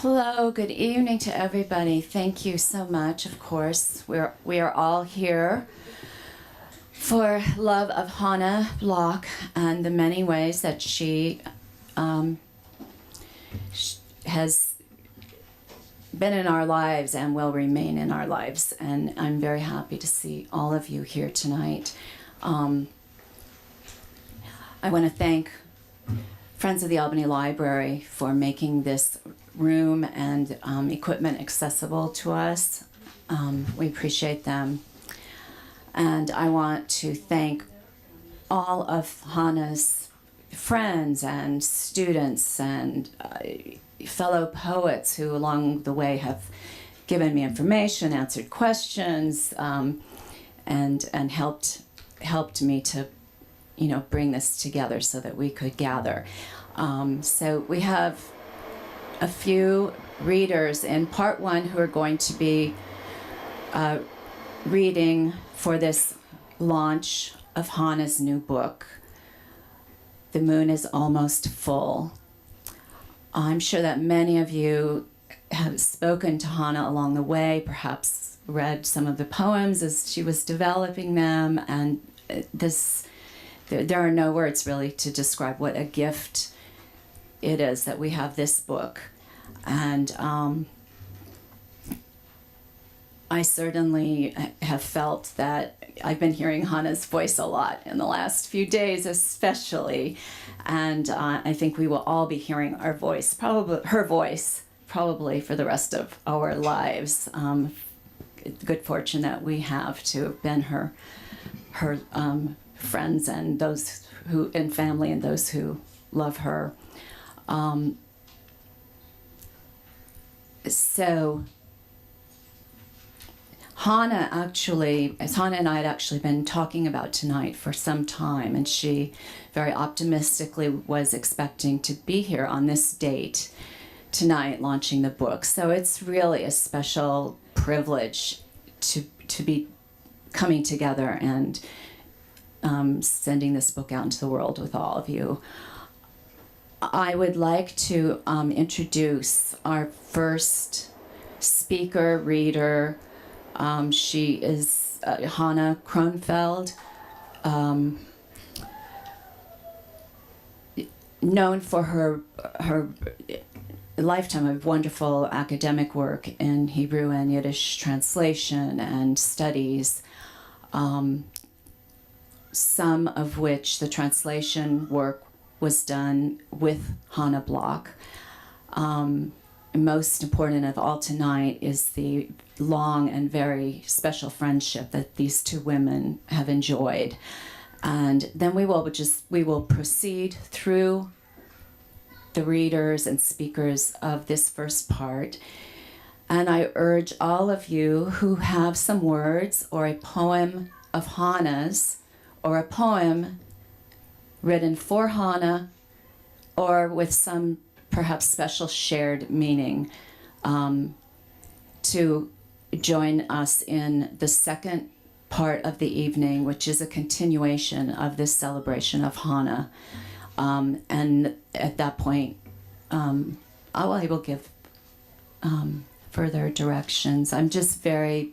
Hello, good evening to everybody. Thank you so much, of course. We are all here for love of Chana Bloch and the many ways that she has been in our lives and will remain in our lives. And I'm very happy to see all of you here tonight. I want to thank Friends of the Albany Library for making this room and equipment accessible to us. We appreciate them. And I want to thank all of Hana's friends and students and fellow poets who along the way have given me information, answered questions, and helped me to bring this together so that we could gather. So we have a few readers in part one who are going to be reading for this launch of Hana's new book, The Moon is Almost Full. I'm sure that many of you have spoken to Hana along the way, perhaps read some of the poems as she was developing them, and there are no words really to describe what a gift it is that we have this book. And I certainly have felt that I've been hearing Hana's voice a lot in the last few days especially, and I think we will all be hearing her voice probably for the rest of our lives. Good fortune that we have to have been her friends and those who and family and those who love her. So Hana and I had actually been talking about tonight for some time, and she very optimistically was expecting to be here on this date tonight launching the book. So it's really a special privilege to be coming together and sending this book out into the world with all of you. I would like to introduce our first speaker, reader. She is Chana Kronfeld, known for her lifetime of wonderful academic work in Hebrew and Yiddish translation and studies, some of which the translation work was done with Chana Bloch. Most important of all tonight is the long and very special friendship that these two women have enjoyed. And then we will proceed through the readers and speakers of this first part. And I urge all of you who have some words or a poem of Hana's or a poem written for Hana or with some perhaps special shared meaning, to join us in the second part of the evening, which is a continuation of this celebration of Hana. And at that point, I will give further directions. I'm just very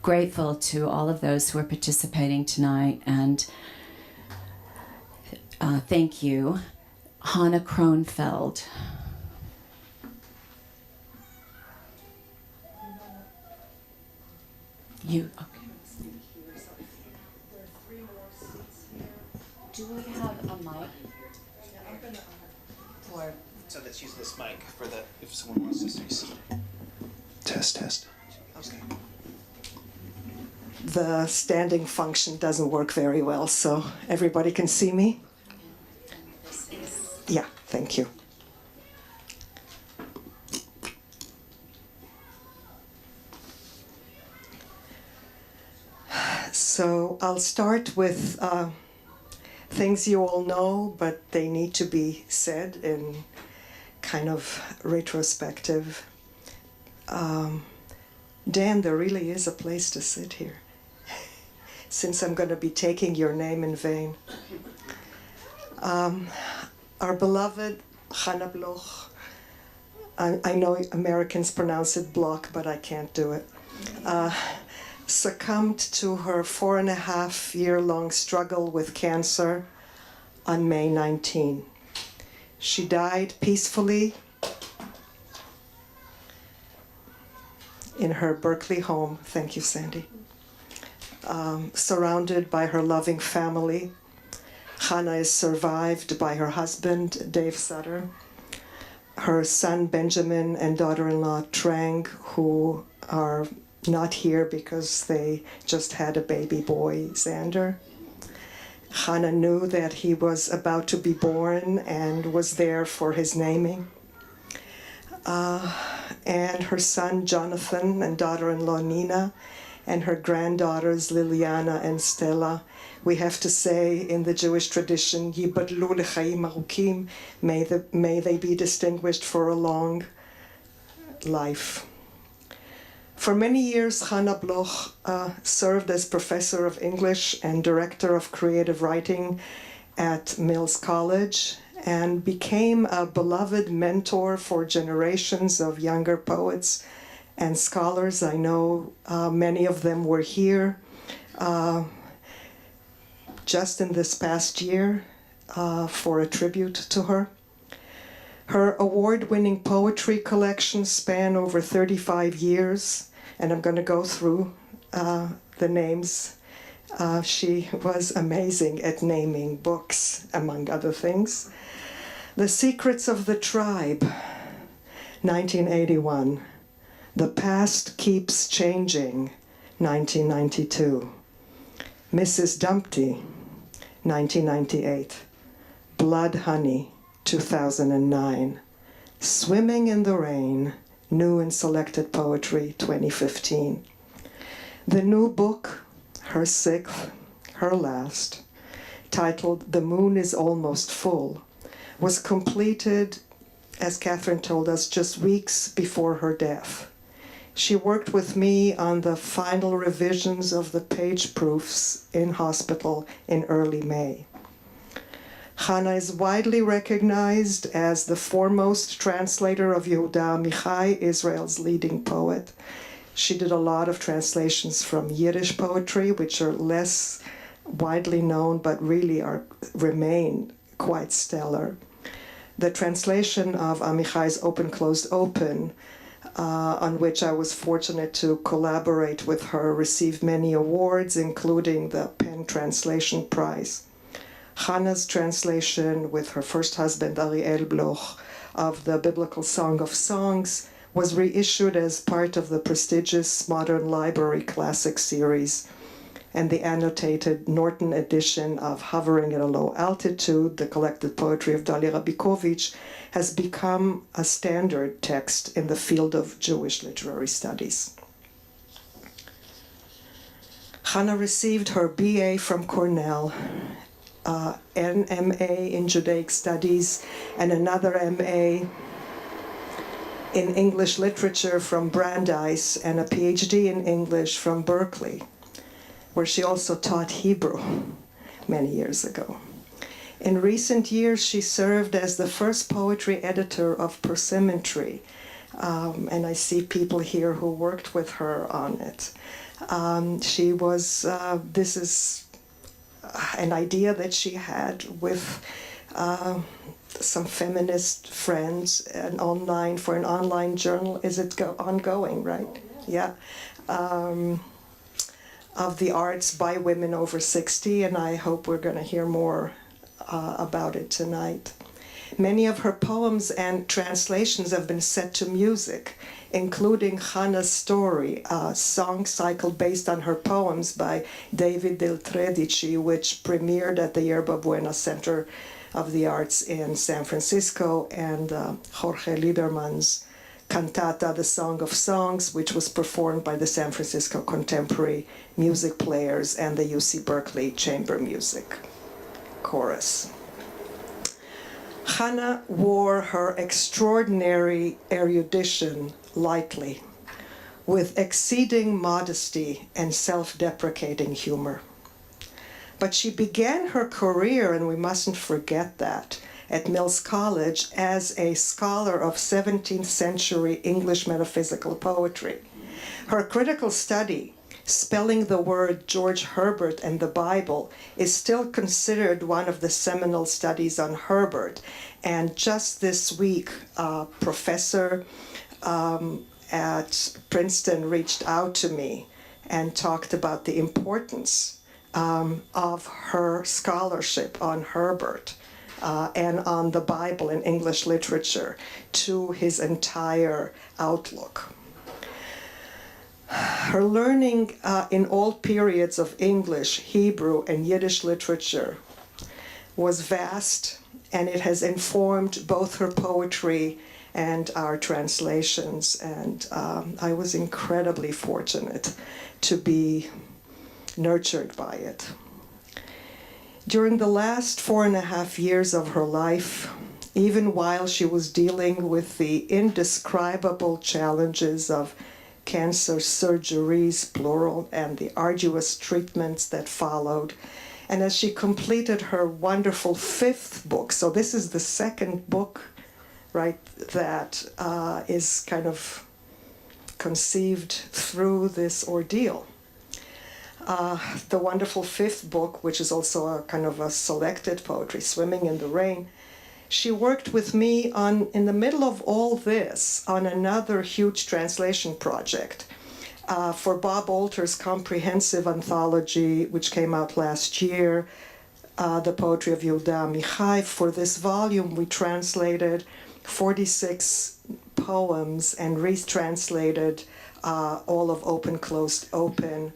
grateful to all of those who are participating tonight, and thank you. Chana Kronfeld. You, okay. Do we have a mic? Or so let's use this mic for the, if someone wants to stay seated. Test. Okay. The standing function doesn't work very well, so everybody can see me? Yeah, thank you. So I'll start with things you all know, but they need to be said in kind of retrospective. Dan, there really is a place to sit here, since I'm going to be taking your name in vain. Our beloved Chana Bloch I know Americans pronounce it Bloch, but I can't do it, succumbed to her 4.5-year-long struggle with cancer on May 19. She died peacefully in her Berkeley home, thank you, Sandy, surrounded by her loving family. Hana is survived by her husband, Dave Sutter, her son Benjamin and daughter-in-law Trang, who are not here because they just had a baby boy, Xander. Hana knew that he was about to be born and was there for his naming. And her son Jonathan and daughter-in-law Nina and her granddaughters Liliana and Stella. We have to say in the Jewish tradition, Yibadlu lechaim arukim, may they be distinguished for a long life. For many years, Chana Bloch served as professor of English and director of creative writing at Mills College and became a beloved mentor for generations of younger poets and scholars. I know many of them were here just in this past year for a tribute to her. Her award-winning poetry collections span over 35 years, and I'm going to go through the names. She was amazing at naming books, among other things. The Secrets of the Tribe, 1981. The Past Keeps Changing, 1992. Mrs. Dumpty, 1998. Blood Honey, 2009. Swimming in the Rain, New and Selected Poetry, 2015. The new book, her 6th, her last, titled The Moon is Almost Full, was completed, as Catherine told us, just weeks before her death. She worked with me on the final revisions of the page proofs in hospital in early May. Hana is widely recognized as the foremost translator of Yehuda Amichai, Israel's leading poet. She did a lot of translations from Yiddish poetry, which are less widely known, but really remain quite stellar. The translation of Amichai's Open, Closed, Open, on which I was fortunate to collaborate with her, received many awards, including the Penn Translation Prize. Hana's translation with her first husband, Ariel Bloch, of the Biblical Song of Songs was reissued as part of the prestigious Modern Library Classic series, and the annotated Norton edition of Hovering at a Low Altitude, the collected poetry of Dalia Rabikovich, has become a standard text in the field of Jewish literary studies. Hana received her BA from Cornell, an MA in Judaic Studies, and another MA in English Literature from Brandeis, and a PhD in English from Berkeley, where she also taught Hebrew many years ago. In recent years, she served as the first poetry editor of Persimetry, and I see people here who worked with her on it. This is an idea that she had with some feminist friends, for an online journal. Is it ongoing, right? Yeah. Of the arts by women over 60, and I hope we're going to hear more about it tonight. Many of her poems and translations have been set to music, including Hana's Story, a song cycle based on her poems by David Del Tredici, which premiered at the Yerba Buena Center of the Arts in San Francisco, and Jorge Liederman's cantata, The Song of Songs, which was performed by the San Francisco Contemporary Music Players and the UC Berkeley Chamber Music Chorus. Hana wore her extraordinary erudition lightly, with exceeding modesty and self-deprecating humor. But she began her career, and we mustn't forget that, at Mills College as a scholar of 17th century English metaphysical poetry. Her critical study, Spelling the Word George Herbert and the Bible, is still considered one of the seminal studies on Herbert. And just this week, a professor at Princeton reached out to me and talked about the importance of her scholarship on Herbert and on the Bible and English literature to his entire outlook. Her learning in all periods of English, Hebrew, and Yiddish literature was vast, and it has informed both her poetry and our translations. And I was incredibly fortunate to be nurtured by it. During the last 4.5 years of her life, even while she was dealing with the indescribable challenges of cancer surgeries, plural, and the arduous treatments that followed, and as she completed her wonderful 5th book, so this is the 2nd book, right, that is kind of conceived through this ordeal. The wonderful 5th book, which is also a kind of a selected poetry, Swimming in the Rain, she worked with me on, in the middle of all this, on another huge translation project for Bob Alter's comprehensive anthology, which came out last year, The Poetry of Yehuda Amichai. For this volume, we translated 46 poems and retranslated all of Open, Closed, Open.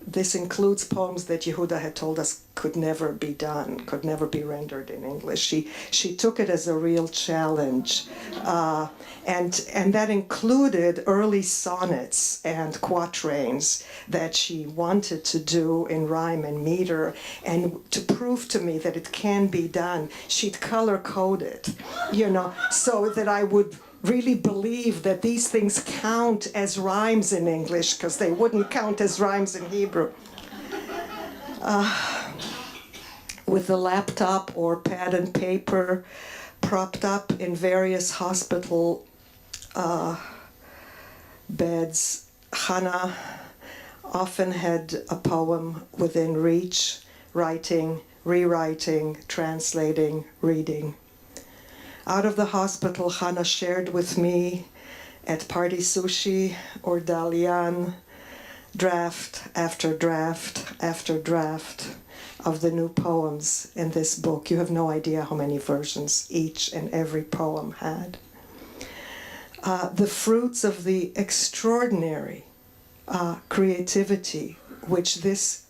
This includes poems that Yehuda had told us could never be done, could never be rendered in English. She took it as a real challenge. And that included early sonnets and quatrains that she wanted to do in rhyme and meter. And to prove to me that it can be done, she'd color-code it, so that I would really believe that these things count as rhymes in English, because they wouldn't count as rhymes in Hebrew. With the laptop or pad and paper propped up in various hospital beds, Hana often had a poem within reach, writing, rewriting, translating, reading. Out of the hospital, Hana shared with me at Party Sushi or Dalian draft after draft after draft of the new poems in this book. You have no idea how many versions each and every poem had. The fruits of the extraordinary creativity which this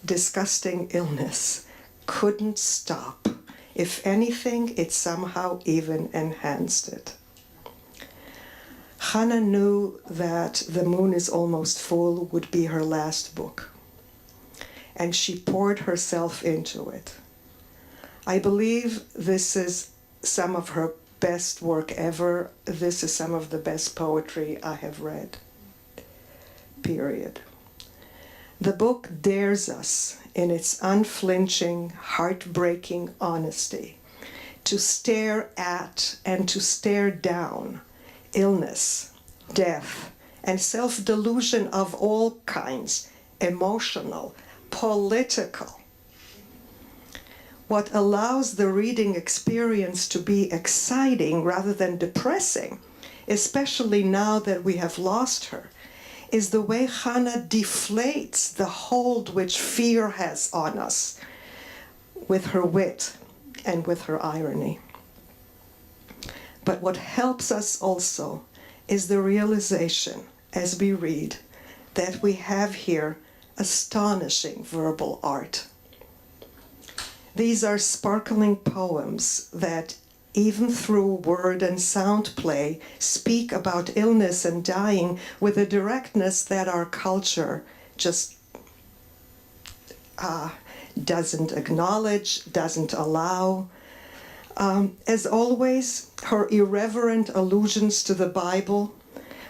disgusting illness couldn't stop. If anything, it somehow even enhanced it. Hana knew that The Moon is Almost Full would be her last book, and she poured herself into it. I believe this is some of her best work ever. This is some of the best poetry I have read, period. The book dares us, in its unflinching, heartbreaking honesty, to stare at and to stare down illness, death, and self-delusion of all kinds, emotional, political. What allows the reading experience to be exciting rather than depressing, especially now that we have lost her, is the way Hana deflates the hold which fear has on us with her wit and with her irony. But what helps us also is the realization, as we read, that we have here astonishing verbal art. These are sparkling poems that, even through word and sound play, speak about illness and dying with a directness that our culture just doesn't acknowledge, doesn't allow. As always, her irreverent allusions to the Bible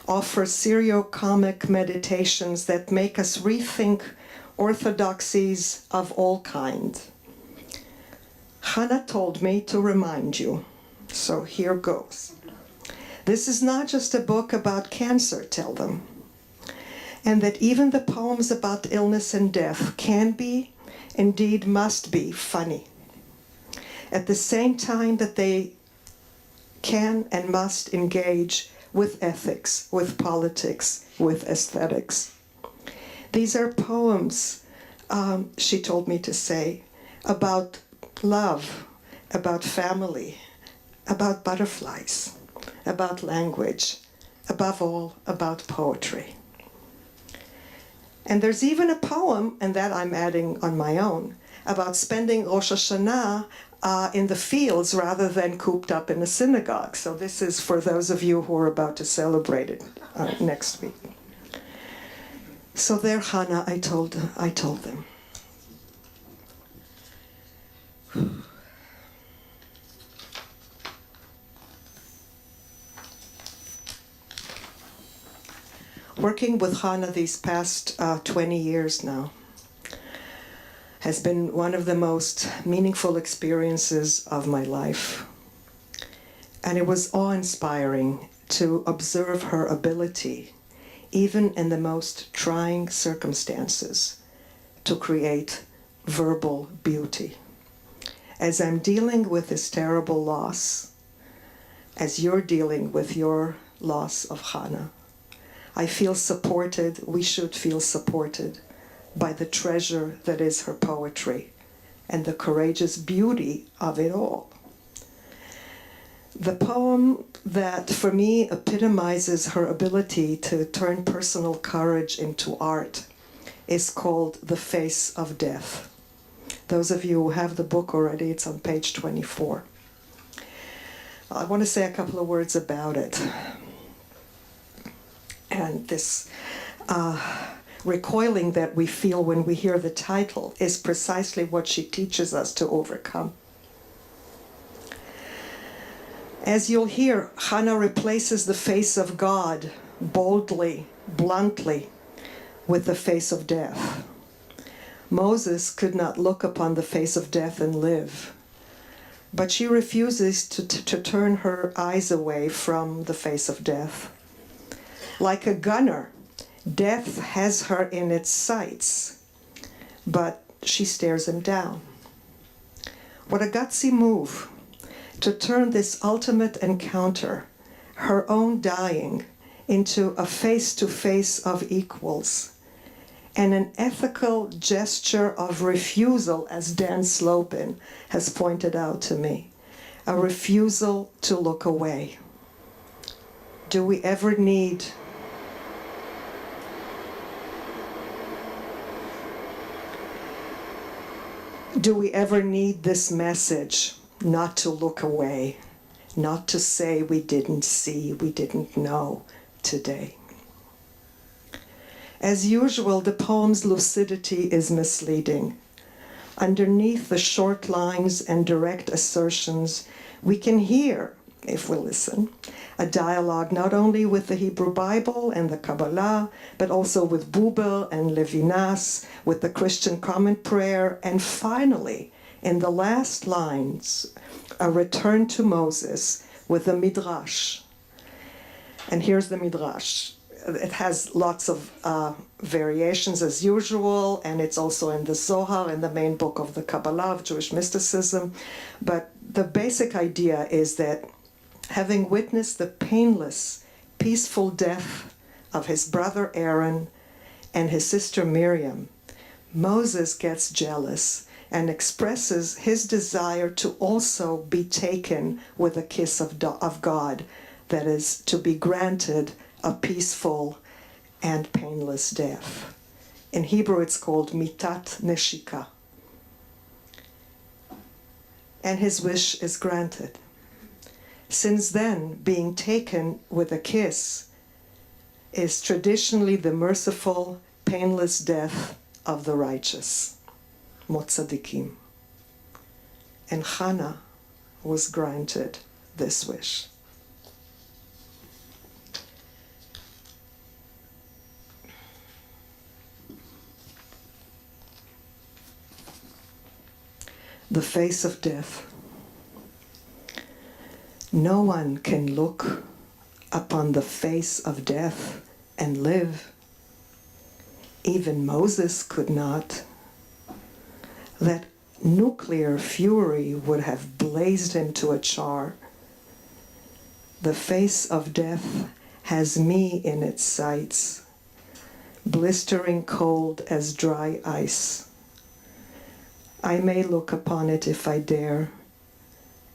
offer serio-comic meditations that make us rethink orthodoxies of all kind. Hana told me to remind you, so here goes. This is not just a book about cancer, tell them, and that even the poems about illness and death can be, indeed must be, funny. At the same time that they can and must engage with ethics, with politics, with aesthetics. These are poems, she told me to say, about love, about family, about butterflies, about language, above all, about poetry. And there's even a poem, and that I'm adding on my own, about spending Rosh Hashanah in the fields rather than cooped up in a synagogue. So this is for those of you who are about to celebrate it next week. So there, Hana, I told them. Working with Hana these past 20 years now has been one of the most meaningful experiences of my life. And it was awe-inspiring to observe her ability, even in the most trying circumstances, to create verbal beauty. As I'm dealing with this terrible loss, as you're dealing with your loss of Hana, I feel supported, we should feel supported by the treasure that is her poetry and the courageous beauty of it all. The poem that for me epitomizes her ability to turn personal courage into art is called The Face of Death. Those of you who have the book already, it's on page 24. I want to say a couple of words about it. And this recoiling that we feel when we hear the title is precisely what she teaches us to overcome. As you'll hear, Hana replaces the face of God boldly, bluntly, with the face of death. Moses could not look upon the face of death and live, but she refuses to turn her eyes away from the face of death. Like a gunner, death has her in its sights, but she stares him down. What a gutsy move to turn this ultimate encounter, her own dying, into a face-to-face of equals, and an ethical gesture of refusal, as Dan Slopin has pointed out to me, a refusal to look away. Do we ever need this message, not to look away, not to say we didn't see, we didn't know today? As usual, the poem's lucidity is misleading. Underneath the short lines and direct assertions, we can hear, if we listen, a dialogue not only with the Hebrew Bible and the Kabbalah, but also with Buber and Levinas, with the Christian Common Prayer, and finally, in the last lines, a return to Moses with the Midrash. And here's the Midrash. It has lots of variations as usual, and it's also in the Zohar, in the main book of the Kabbalah, of Jewish mysticism. But the basic idea is that having witnessed the painless, peaceful death of his brother Aaron and his sister Miriam, Moses gets jealous and expresses his desire to also be taken with a kiss of God, that is, to be granted a peaceful and painless death. In Hebrew, it's called mitat neshika. And his wish is granted. Since then, being taken with a kiss is traditionally the merciful, painless death of the righteous, motzadikim. And Hana was granted this wish. the face of death. No one can look upon the face of death and live. Even Moses could not. That nuclear fury would have blazed him to a char. The face of death has me in its sights, blistering cold as dry ice. I may look upon it if I dare,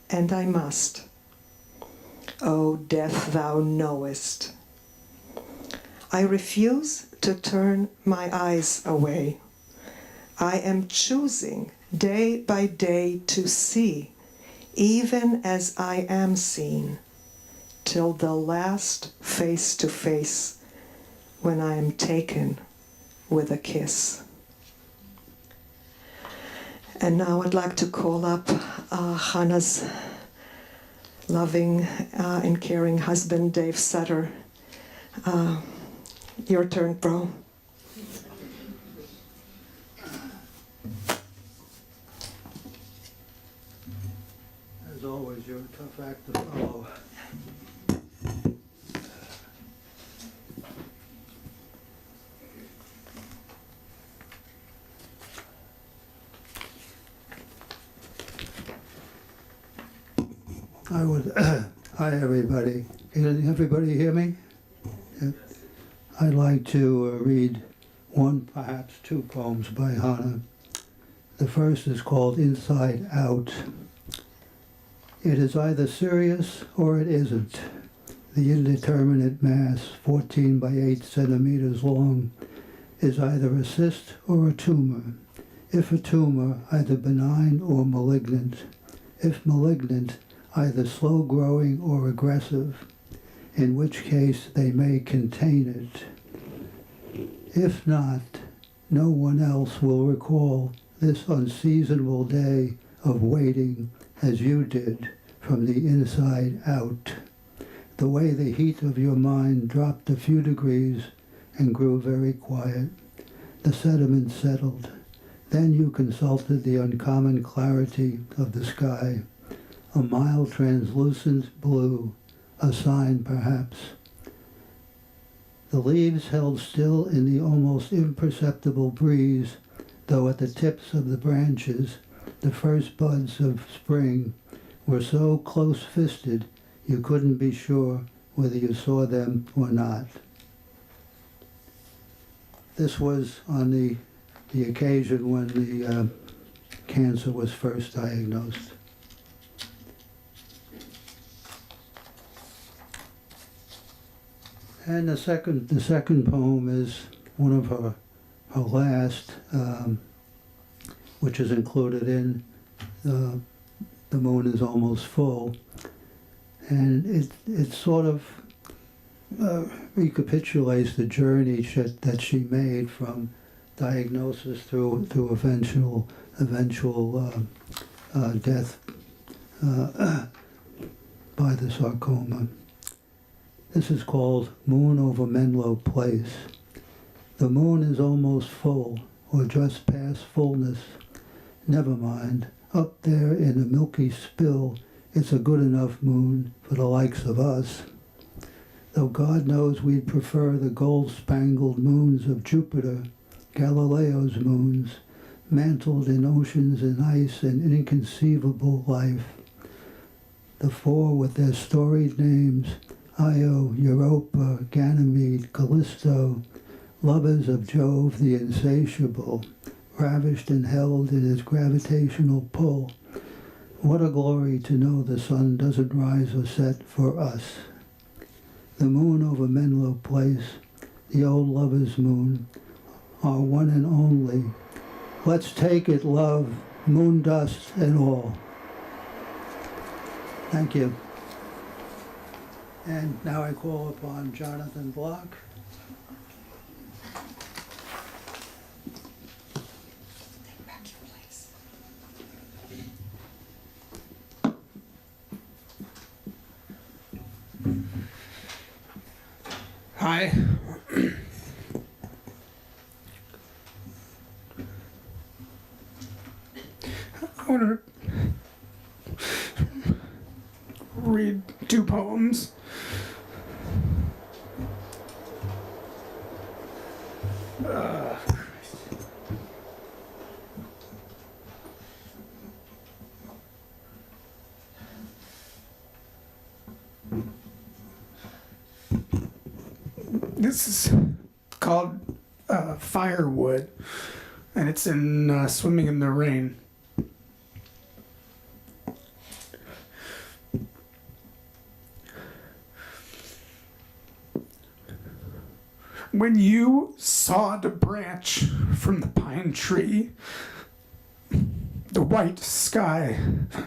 and I must. O death, thou knowest. I refuse to turn my eyes away. I am choosing day by day to see, even as I am seen, till the last face to face, when I am taken with a kiss. And now I'd like to call up Hana's loving and caring husband, Dave Sutter. Your turn, bro. As always, you're a tough act to follow. Hi everybody. Can everybody hear me? Yeah. I'd like to read one, perhaps two poems by Hana. The first is called Inside Out. It is either serious or it isn't. The indeterminate mass, 14 by 8 centimeters long, is either a cyst or a tumor. If a tumor, either benign or malignant. If malignant, either slow-growing or aggressive, in which case they may contain it. If not, no one else will recall this unseasonable day of waiting as you did from the inside out, the way the heat of your mind dropped a few degrees and grew very quiet. The sediment settled. Then you consulted the uncommon clarity of the sky, a mild translucent blue, a sign perhaps. The leaves held still in the almost imperceptible breeze, though at the tips of the branches, the first buds of spring were so close-fisted you couldn't be sure whether you saw them or not. This was on the occasion when the cancer was first diagnosed. And the second poem is one of her last, which is included in The Moon is Almost Full. And it sort of recapitulates the journey that she made from diagnosis through eventual death by the sarcoma. This is called Moon Over Menlo Place. The moon is almost full, or just past fullness. Never mind, up there in the milky spill, it's a good enough moon for the likes of us. Though God knows we'd prefer the gold-spangled moons of Jupiter, Galileo's moons, mantled in oceans and ice and inconceivable life. The four with their storied names, Io, Europa, Ganymede, Callisto, lovers of Jove the insatiable, ravished and held in his gravitational pull. What a glory to know the sun doesn't rise or set for us. The moon over Menlo Place, the old lover's moon, our one and only. Let's take it, love, moon dust and all. Thank you. And now I call upon Jonathan Bloch. Take back your place. Hi. I want to 2 poems. This is called Firewood, and it's in Swimming in the Rain. When you sawed a branch from the pine tree, the white sky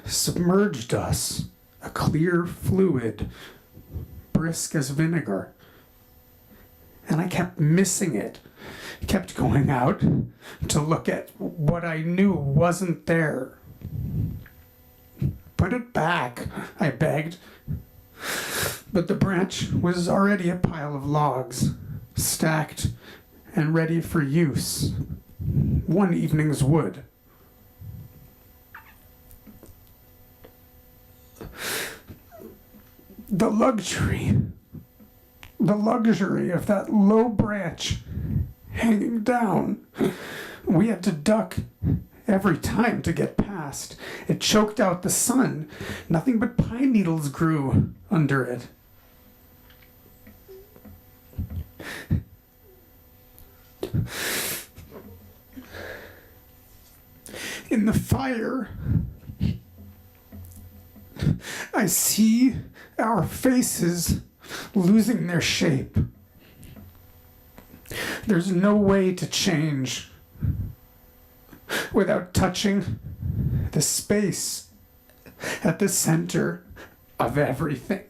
submerged us, a clear fluid, brisk as vinegar. And I kept missing it, kept going out to look at what I knew wasn't there. Put it back, I begged. But the branch was already a pile of logs, stacked and ready for use. One evening's wood. The luxury of that low branch hanging down. We had to duck every time to get past. It choked out the sun. Nothing but pine needles grew under it. In the fire, I see our faces losing their shape. There's no way to change without touching the space at the center of everything.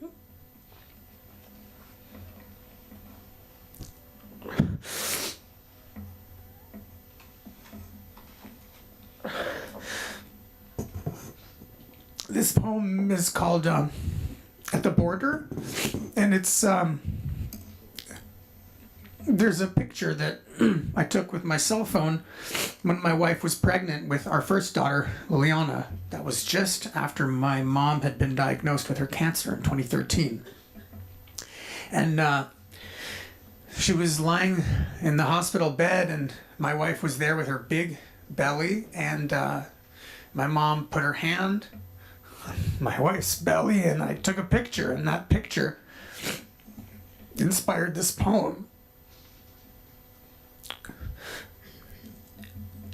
This poem is called At the Border, and it's there's a picture that I took with my cell phone when my wife was pregnant with our first daughter, Liliana. That was just after my mom had been diagnosed with her cancer in 2013. And she was lying in the hospital bed, and my wife was there with her big belly, and my mom put her hand on my wife's belly, and I took a picture, and that picture inspired this poem.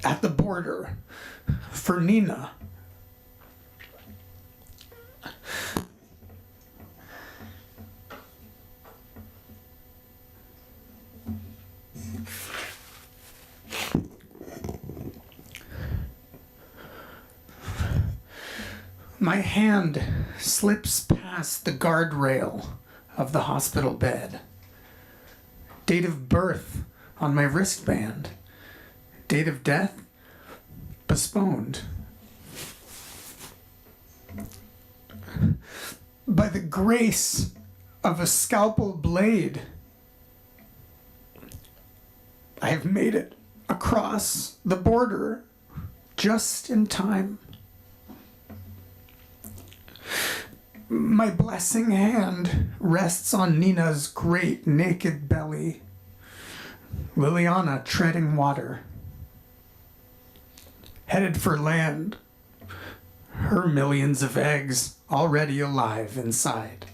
At the Border, for Nina. My hand slips past the guardrail of the hospital bed. Date of birth on my wristband. Date of death postponed. By the grace of a scalpel blade, I have made it across the border just in time. My blessing hand rests on Nina's great naked belly, Liliana treading water. Headed for land, her millions of eggs already alive inside.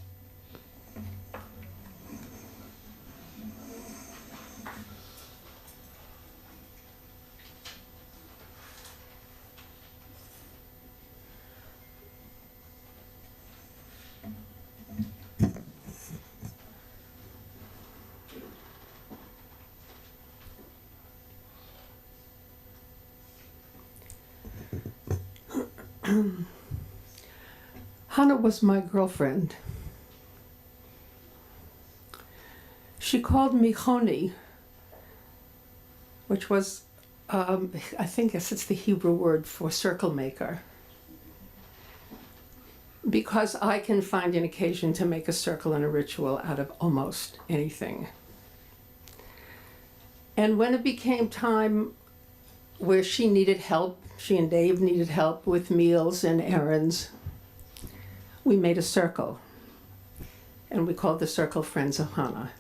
Hana was my girlfriend. She called me Choni, which was, I think it's the Hebrew word for circle maker, because I can find an occasion to make a circle in a ritual out of almost anything. And when it became time where she needed help, she and Dave needed help with meals and errands, we made a circle. and we called the circle Friends of Hana.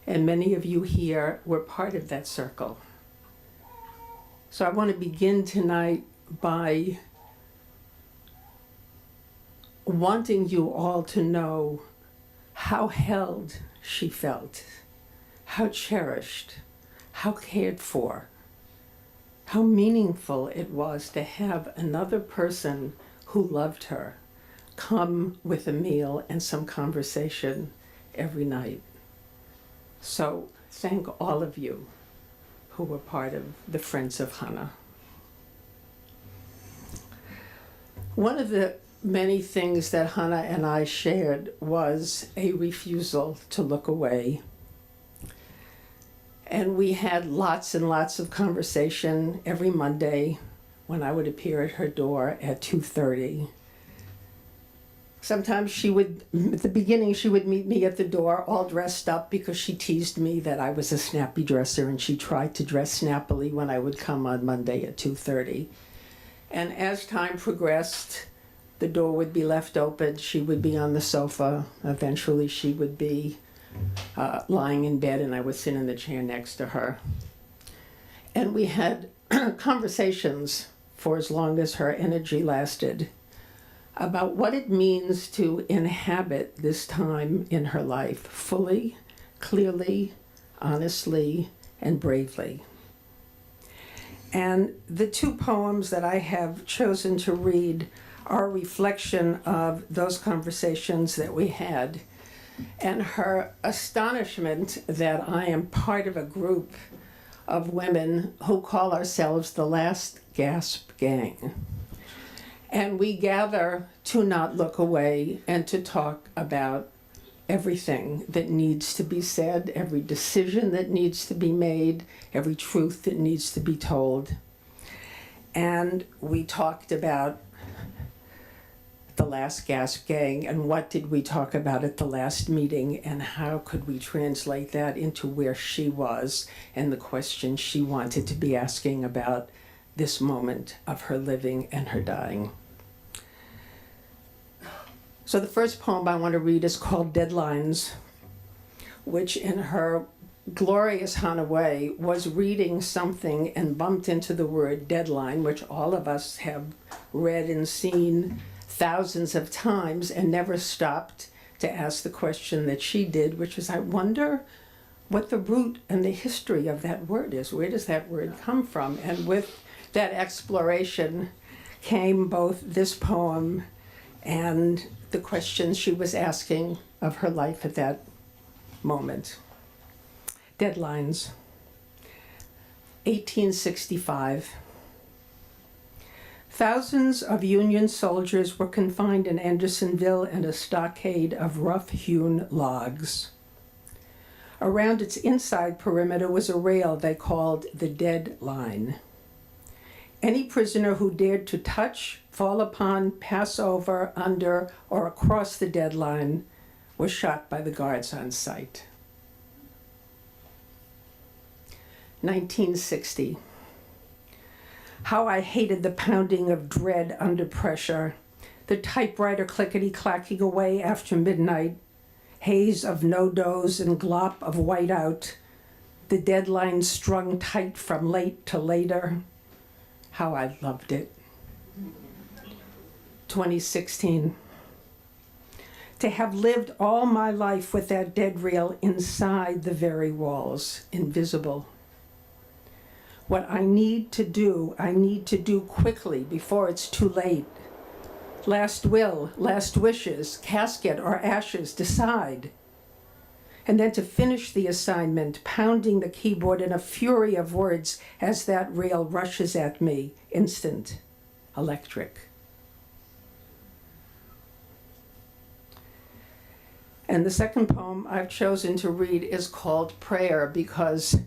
And many of you here were part of that circle. So I want to begin tonight by wanting you all to know how held she felt, how cherished, how cared for, how meaningful it was to have another person who loved her come with a meal and some conversation every night. So thank all of you who were part of the Friends of Hana. One of the many things that Hana and I shared was a refusal to look away. And we had lots and lots of conversation every Monday when I would appear at her door at 2:30. Sometimes at the beginning, she would meet me at the door all dressed up because she teased me that I was a snappy dresser, and she tried to dress snappily when I would come on Monday at 2:30. And as time progressed, the door would be left open, she would be on the sofa, eventually she would be lying in bed, and I would sit in the chair next to her. And we had conversations for as long as her energy lasted about what it means to inhabit this time in her life fully, clearly, honestly, and bravely. And the two poems that I have chosen to read are a reflection of those conversations that we had, and her astonishment that I am part of a group of women who call ourselves the Last Gasp Gang. And we gather to not look away and to talk about everything that needs to be said, every decision that needs to be made, every truth that needs to be told. And we talked about the Last Gasp Gang and what did we talk about at the last meeting and how could we translate that into where she was and the questions she wanted to be asking about this moment of her living and her dying. So the first poem I want to read is called Deadlines, which in her glorious Hana way was reading something and bumped into the word deadline, which all of us have read and seen thousands of times and never stopped to ask the question that she did, which is, I wonder what the root and the history of that word is. Where does that word come from? And with that exploration came both this poem and the questions she was asking of her life at that moment. Deadlines. 1865. Thousands of Union soldiers were confined in Andersonville in a stockade of rough-hewn logs. Around its inside perimeter was a rail they called the dead line. Any prisoner who dared to touch, fall upon, pass over, under, or across the dead line was shot by the guards on sight. 1960. How I hated the pounding of dread under pressure, the typewriter clickety-clacking away after midnight, haze of no-dos and glop of whiteout, the deadline strung tight from late to later. How I loved it. 2016. To have lived all my life with that dead rail inside the very walls, invisible. What I need to do quickly before it's too late. Last will, last wishes, casket or ashes, decide. And then to finish the assignment, pounding the keyboard in a fury of words as that rail rushes at me, instant, electric. And the second poem I've chosen to read is called Prayer, because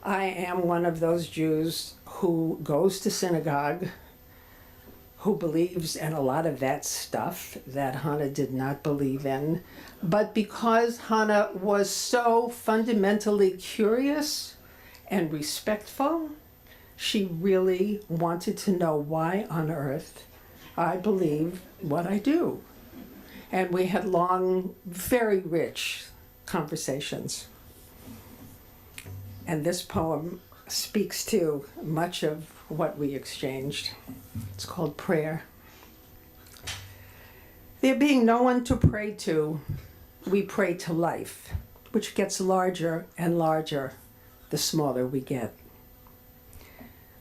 I am one of those Jews who goes to synagogue, who believes in a lot of that stuff that Hana did not believe in. But because Hana was so fundamentally curious and respectful, she really wanted to know why on earth I believe what I do. And we had long, very rich conversations. And this poem speaks to much of what we exchanged. It's called Prayer. There being no one to pray to, we pray to life, which gets larger and larger the smaller we get.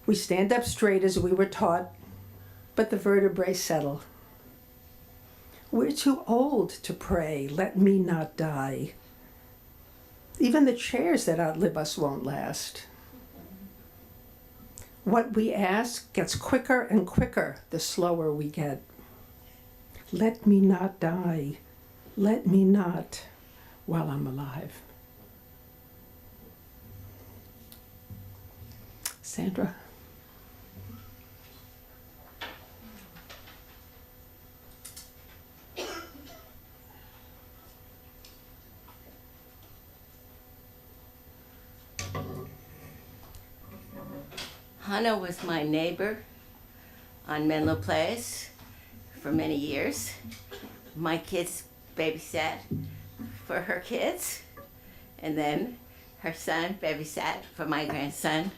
We stand up straight as we were taught, but the vertebrae settle. We're too old to pray, let me not die. Even the chairs that outlive us won't last. What we ask gets quicker and quicker the slower we get. Let me not die. Let me not while I'm alive. Sandra? Hana was my neighbor on Menlo Place for many years. My kids babysat for her kids, and then her son babysat for my grandson.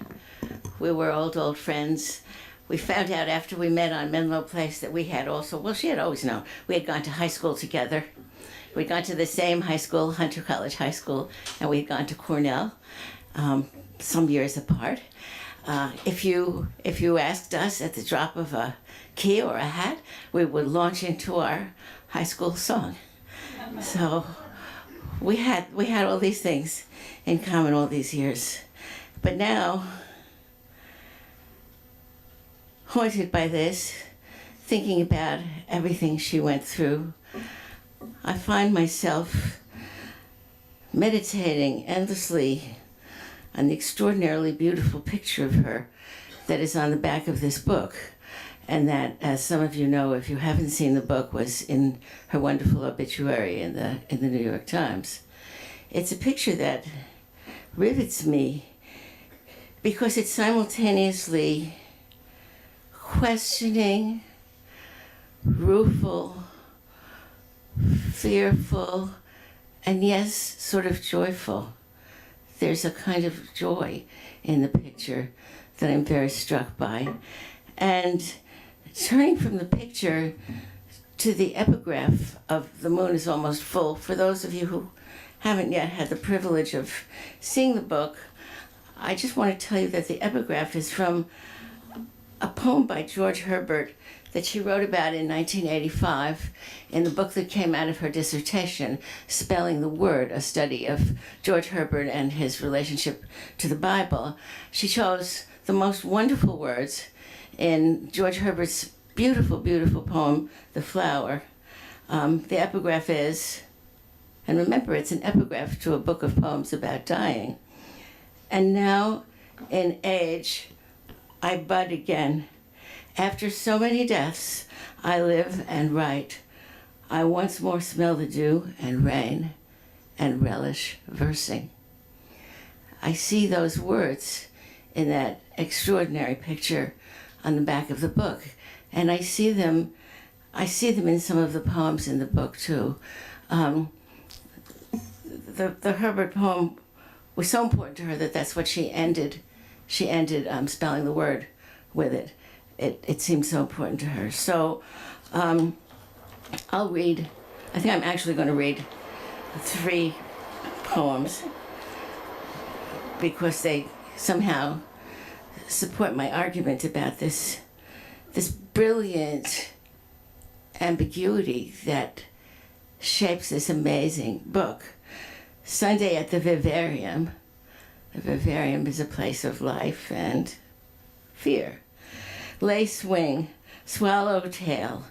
We were old friends. We found out after we met on Menlo Place that we had also, well, she had always known, we had gone to high school together. We'd gone to the same high school, Hunter College High School, and we'd gone to Cornell some years apart. If you asked us at the drop of a key or a hat, we would launch into our high school song. So we had all these things in common all these years. But now, haunted by this, thinking about everything she went through, I find myself meditating endlessly on the extraordinarily beautiful picture of her that is on the back of this book, and that, as some of you know, if you haven't seen the book, was in her wonderful obituary in the New York Times. It's a picture that rivets me because it's simultaneously questioning, rueful, fearful, and yes, sort of joyful. There's a kind of joy in the picture that I'm very struck by. And turning from the picture to the epigraph of "The Moon is Almost Full," for those of you who haven't yet had the privilege of seeing the book, I just want to tell you that the epigraph is from a poem by George Herbert that she wrote about in 1985 in the book that came out of her dissertation, Spelling the Word, a study of George Herbert and his relationship to the Bible. She chose the most wonderful words in George Herbert's beautiful, beautiful poem, The Flower. The epigraph is, and remember, it's an epigraph to a book of poems about dying. And now, in age, I bud again. After so many deaths, I live and write. I once more smell the dew and rain and relish versing. I see those words in that extraordinary picture on the back of the book, and I see them in some of the poems in the book too. The Herbert poem was so important to her that that's what she ended Spelling the Word with it. It seemed so important to her. So I'll read, I think I'm actually going to read 3 poems because they somehow support my argument about this brilliant ambiguity that shapes this amazing book. Sunday at the Vivarium. The Vivarium is a place of life and fear. Lace wing, swallowtail,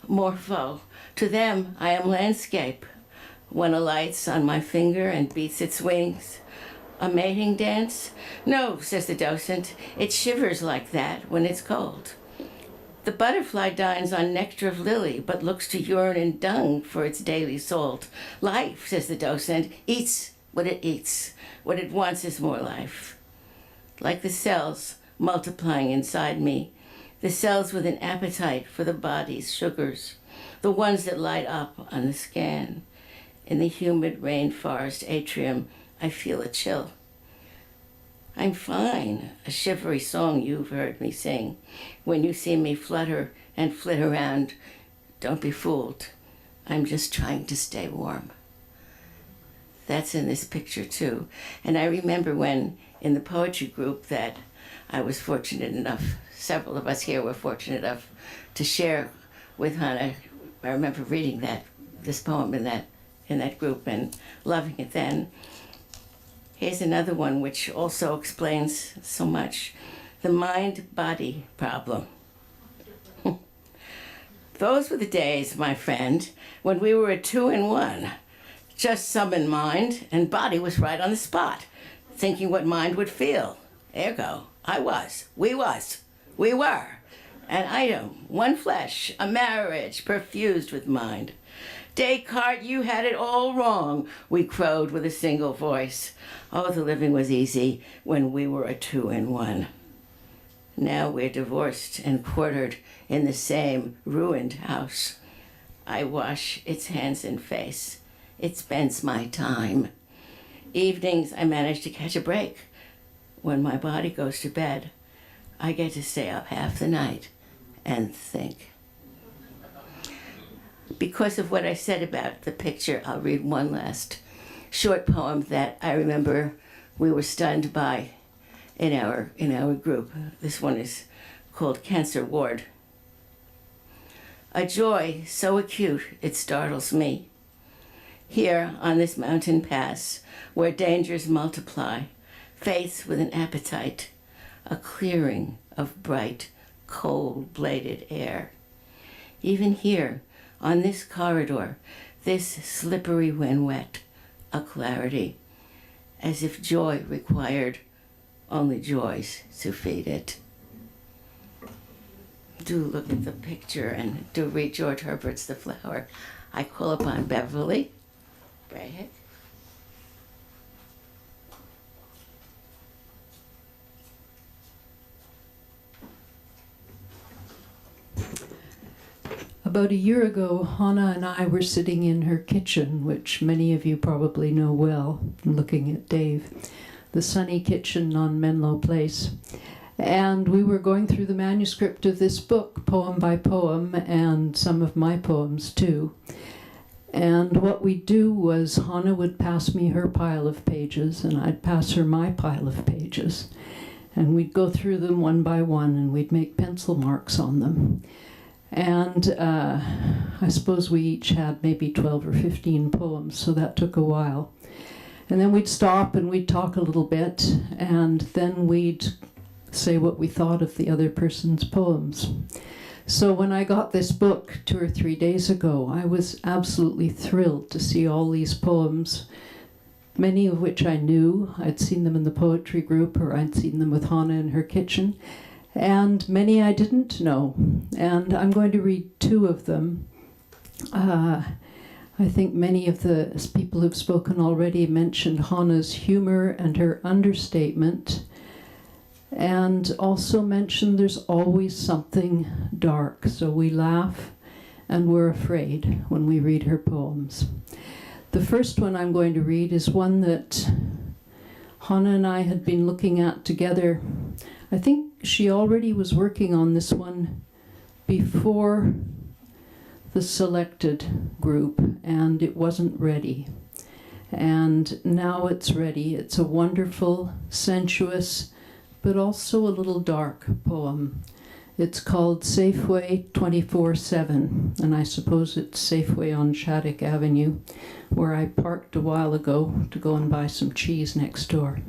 morpho. To them I am landscape. One alights on my finger and beats its wings. A mating dance? No, says the docent. It shivers like that when it's cold. The butterfly dines on nectar of lily, but looks to urine and dung for its daily salt. Life, says the docent, eats what it eats. What it wants is more life. Like the cells multiplying inside me, the cells with an appetite for the body's sugars, the ones that light up on the scan. In the humid rainforest atrium, I feel a chill. I'm fine, a shivery song you've heard me sing. When you see me flutter and flit around, don't be fooled. I'm just trying to stay warm. That's in this picture too. And I remember when in the poetry group that I was fortunate enough, several of us here were fortunate enough to share with Hana. I remember reading this poem in that group and loving it then. Here's another one which also explains so much. The mind-body problem. Those were the days, my friend, when we were a 2-in-1. Just summon mind, and body was right on the spot, thinking what mind would feel. Ergo, we were. An item, one flesh, a marriage perfused with mind. Descartes, you had it all wrong, we crowed with a single voice. Oh, the living was easy when we were a 2-in-1. Now we're divorced and quartered in the same ruined house. I wash its hands and face. It spends my time. Evenings, I manage to catch a break. When my body goes to bed, I get to stay up half the night and think. Because of what I said about the picture, I'll read one last short poem that I remember we were stunned by in our group. This one is called Cancer Ward. A joy so acute it startles me. Here on this mountain pass, where dangers multiply, faced with an appetite, a clearing of bright, cold-bladed air. Even here, on this corridor, this slippery when wet, a clarity, as if joy required only joys to feed it. Do look at the picture and do read George Herbert's The Flower. I call upon Beverly. Right. About a year ago, Hana and I were sitting in her kitchen, which many of you probably know well, looking at Dave, the sunny kitchen on Menlo Place. And we were going through the manuscript of this book, poem by poem, and some of my poems too. And what we'd do was Hana would pass me her pile of pages, and I'd pass her my pile of pages. And we'd go through them one by one, and we'd make pencil marks on them. And I suppose we each had maybe 12 or 15 poems, so that took a while. And then we'd stop and we'd talk a little bit, and then we'd say what we thought of the other person's poems. So when I got this book 2 or 3 days ago, I was absolutely thrilled to see all these poems, many of which I knew. I'd seen them in the poetry group, or I'd seen them with Hana in her kitchen, and many I didn't know. And I'm going to read 2 of them. I think many of the people who've spoken already mentioned Hana's humor and her understatement, and also mentioned there's always something dark, so we laugh and we're afraid when we read her poems. The first one I'm going to read is one that Hana and I had been looking at together. I think she already was working on this one before the selected group, and it wasn't ready. And now it's ready. It's a wonderful, sensuous, but also a little dark poem. It's called Safeway 24/7, and I suppose it's Safeway on Shattuck Avenue, where I parked a while ago to go and buy some cheese next door.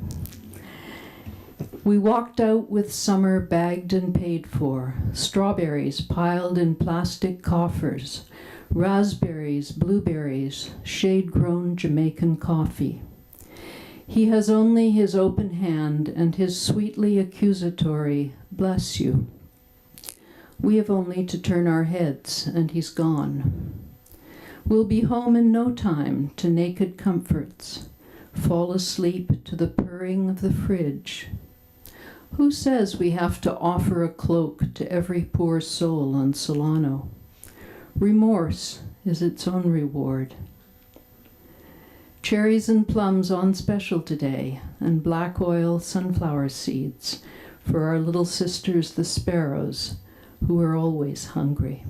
We walked out with summer bagged and paid for, strawberries piled in plastic coffers, raspberries, blueberries, shade-grown Jamaican coffee. He has only his open hand and his sweetly accusatory, "Bless you." We have only to turn our heads, and he's gone. We'll be home in no time to naked comforts, fall asleep to the purring of the fridge. Who says we have to offer a cloak to every poor soul on Solano? Remorse is its own reward. Cherries and plums on special today, and black oil sunflower seeds for our little sisters the sparrows, who are always hungry.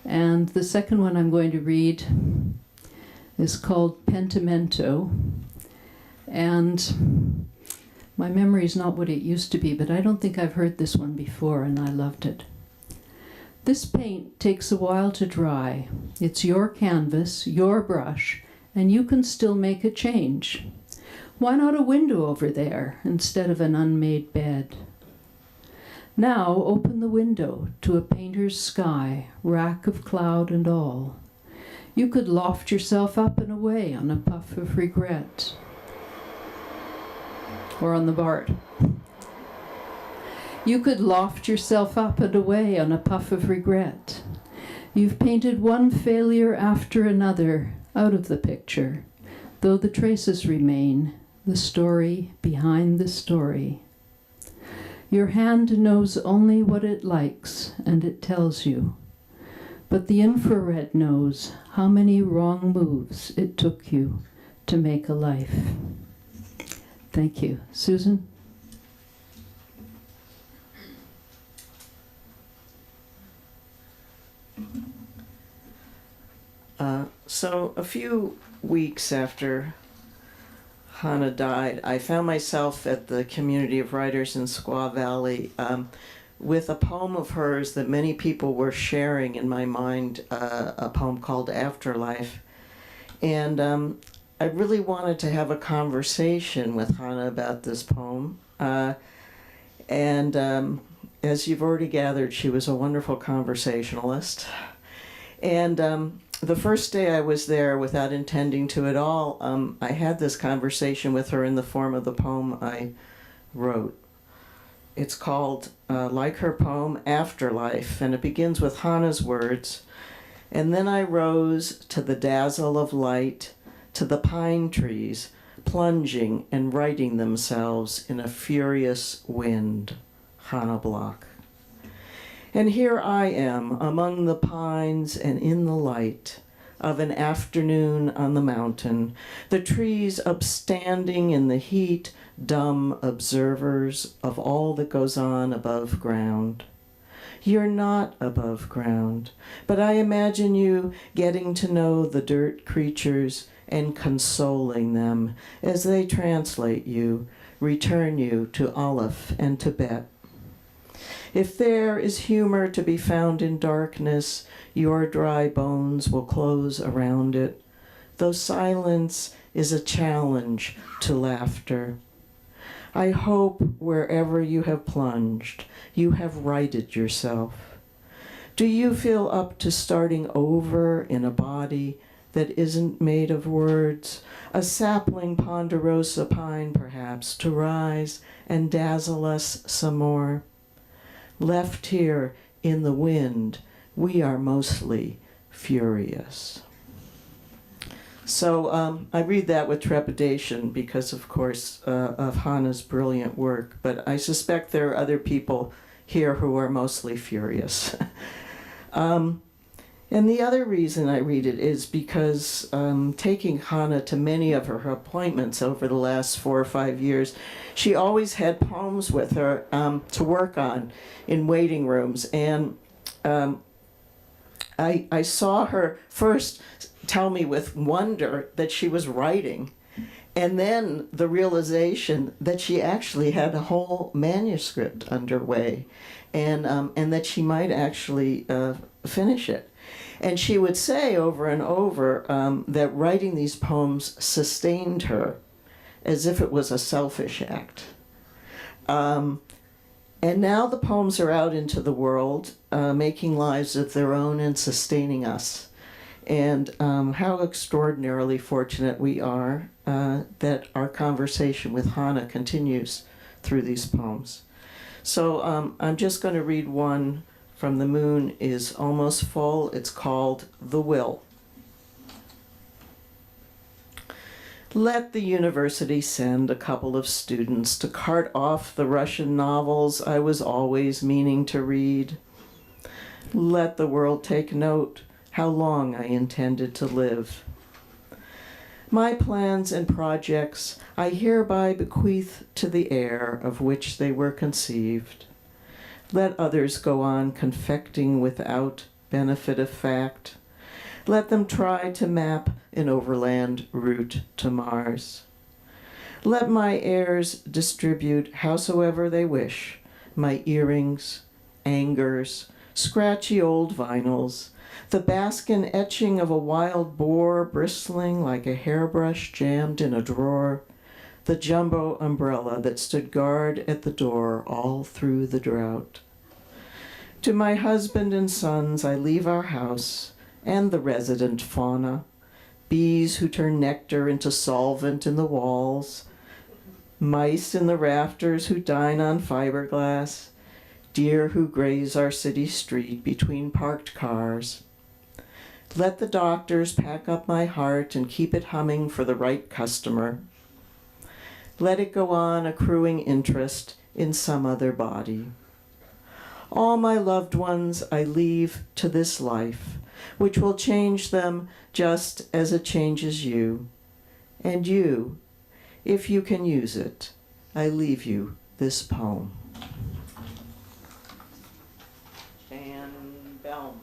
And the second one I'm going to read is called Pentimento. And my memory is not what it used to be, but I don't think I've heard this one before, and I loved it. This paint takes a while to dry. It's your canvas, your brush, and you can still make a change. Why not a window over there instead of an unmade bed? Now open the window to a painter's sky, rack of cloud and all. You could loft yourself up and away on a puff of regret. Or on the Bart. You could loft yourself up and away on a puff of regret. You've painted one failure after another out of the picture, though the traces remain, the story behind the story. Your hand knows only what it likes, and it tells you. But the infrared knows how many wrong moves it took you to make a life. Thank you. Susan? So a few weeks after Hana died, I found myself at the Community of Writers in Squaw Valley with a poem of hers that many people were sharing in my mind, a poem called Afterlife. And I really wanted to have a conversation with Hana about this poem. As you've already gathered, she was a wonderful conversationalist. And the first day I was there, without intending to at all, I had this conversation with her in the form of the poem I wrote. It's called, like her poem, Afterlife, and it begins with Hana's words. And then I rose to the dazzle of light, to the pine trees, plunging and righting themselves in a furious wind. Chana Bloch. And here I am among the pines and in the light of an afternoon on the mountain, the trees upstanding in the heat, dumb observers of all that goes on above ground. You're not above ground, but I imagine you getting to know the dirt creatures and consoling them as they translate you, return you to Aleph and Tibet. If there is humor to be found in darkness, your dry bones will close around it, though silence is a challenge to laughter. I hope wherever you have plunged, you have righted yourself. Do you feel up to starting over in a body that isn't made of words, a sapling ponderosa pine perhaps, to rise and dazzle us some more? Left here in the wind, we are mostly furious. So I read that with trepidation because, of course, of Hana's brilliant work, but I suspect there are other people here who are mostly furious. And the other reason I read it is because taking Hana to many of her appointments over the last 4 or 5 years, she always had poems with her to work on in waiting rooms. And I saw her first tell me with wonder that she was writing, and then the realization that she actually had a whole manuscript underway, and that she might actually finish it. And she would say over and over that writing these poems sustained her as if it was a selfish act. And now the poems are out into the world, making lives of their own and sustaining us. And how extraordinarily fortunate we are that our conversation with Hana continues through these poems. So I'm just going to read one from The Moon is Almost Full. It's called The Will. Let the university send a couple of students to cart off the Russian novels I was always meaning to read. Let the world take note how long I intended to live. My plans and projects I hereby bequeath to the air of which they were conceived. Let others go on confecting without benefit of fact. Let them try to map an overland route to Mars. Let my heirs distribute howsoever they wish, my earrings, angers, scratchy old vinyls, the Baskin etching of a wild boar bristling like a hairbrush jammed in a drawer, the jumbo umbrella that stood guard at the door all through the drought. To my husband and sons I leave our house and the resident fauna, bees who turn nectar into solvent in the walls, mice in the rafters who dine on fiberglass, deer who graze our city street between parked cars. Let the doctors pack up my heart and keep it humming for the right customer. Let it go on accruing interest in some other body. All my loved ones I leave to this life, which will change them just as it changes you. And you, if you can use it, I leave you this poem. Dan Bellm.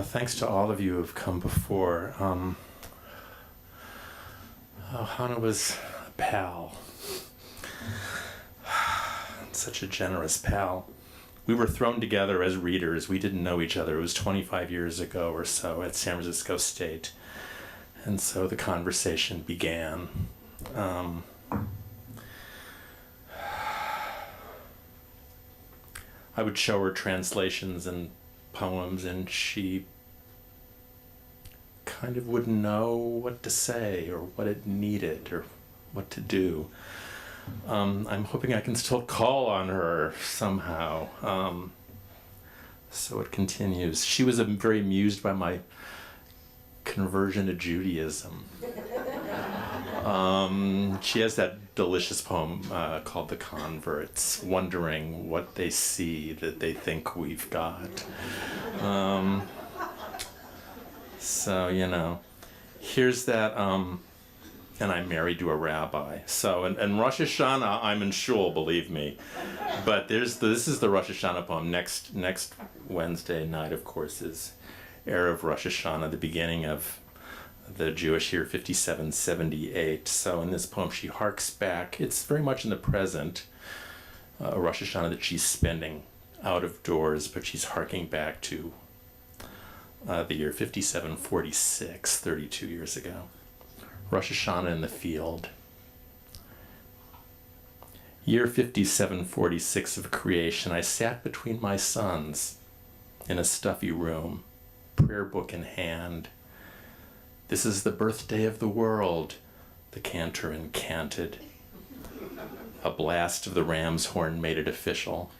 Thanks to all of you who've come before. Hana was a pal. Such a generous pal. We were thrown together as readers. We didn't know each other. It was 25 years ago or so at San Francisco State. And so the conversation began. I would show her translations and poems, and she kind of wouldn't know what to say or what it needed or what to do. I'm hoping I can still call on her somehow. So it continues. She was very amused by my conversion to Judaism. She has that delicious poem called The Converts, wondering what they see that they think we've got. So, you know, here's that, and I'm married to a rabbi. So, and Rosh Hashanah, I'm in shul, believe me. But this is the Rosh Hashanah poem. Next Wednesday night, of course, is Erev Rosh Hashanah, the beginning of the Jewish year 5778. So in this poem, she harks back. It's very much in the present, a Rosh Hashanah that she's spending out of doors, but she's harking back to the year 5746, 32 years ago. Rosh Hashanah in the field. Year 5746 of creation, I sat between my sons in a stuffy room, prayer book in hand. This is the birthday of the world, the cantor incanted. A blast of the ram's horn made it official.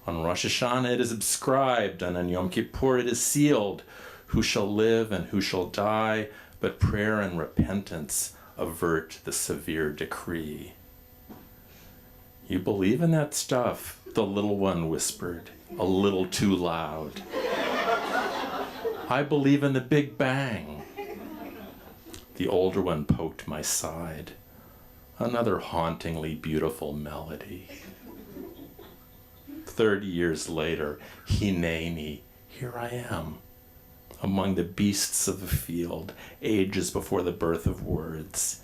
On Rosh Hashanah it is inscribed, and on Yom Kippur it is sealed. Who shall live and who shall die, but prayer and repentance avert the severe decree. You believe in that stuff, the little one whispered, a little too loud. I believe in the Big Bang. The older one poked my side. Another hauntingly beautiful melody. 30 years later, Hineni, here I am, among the beasts of the field, ages before the birth of words.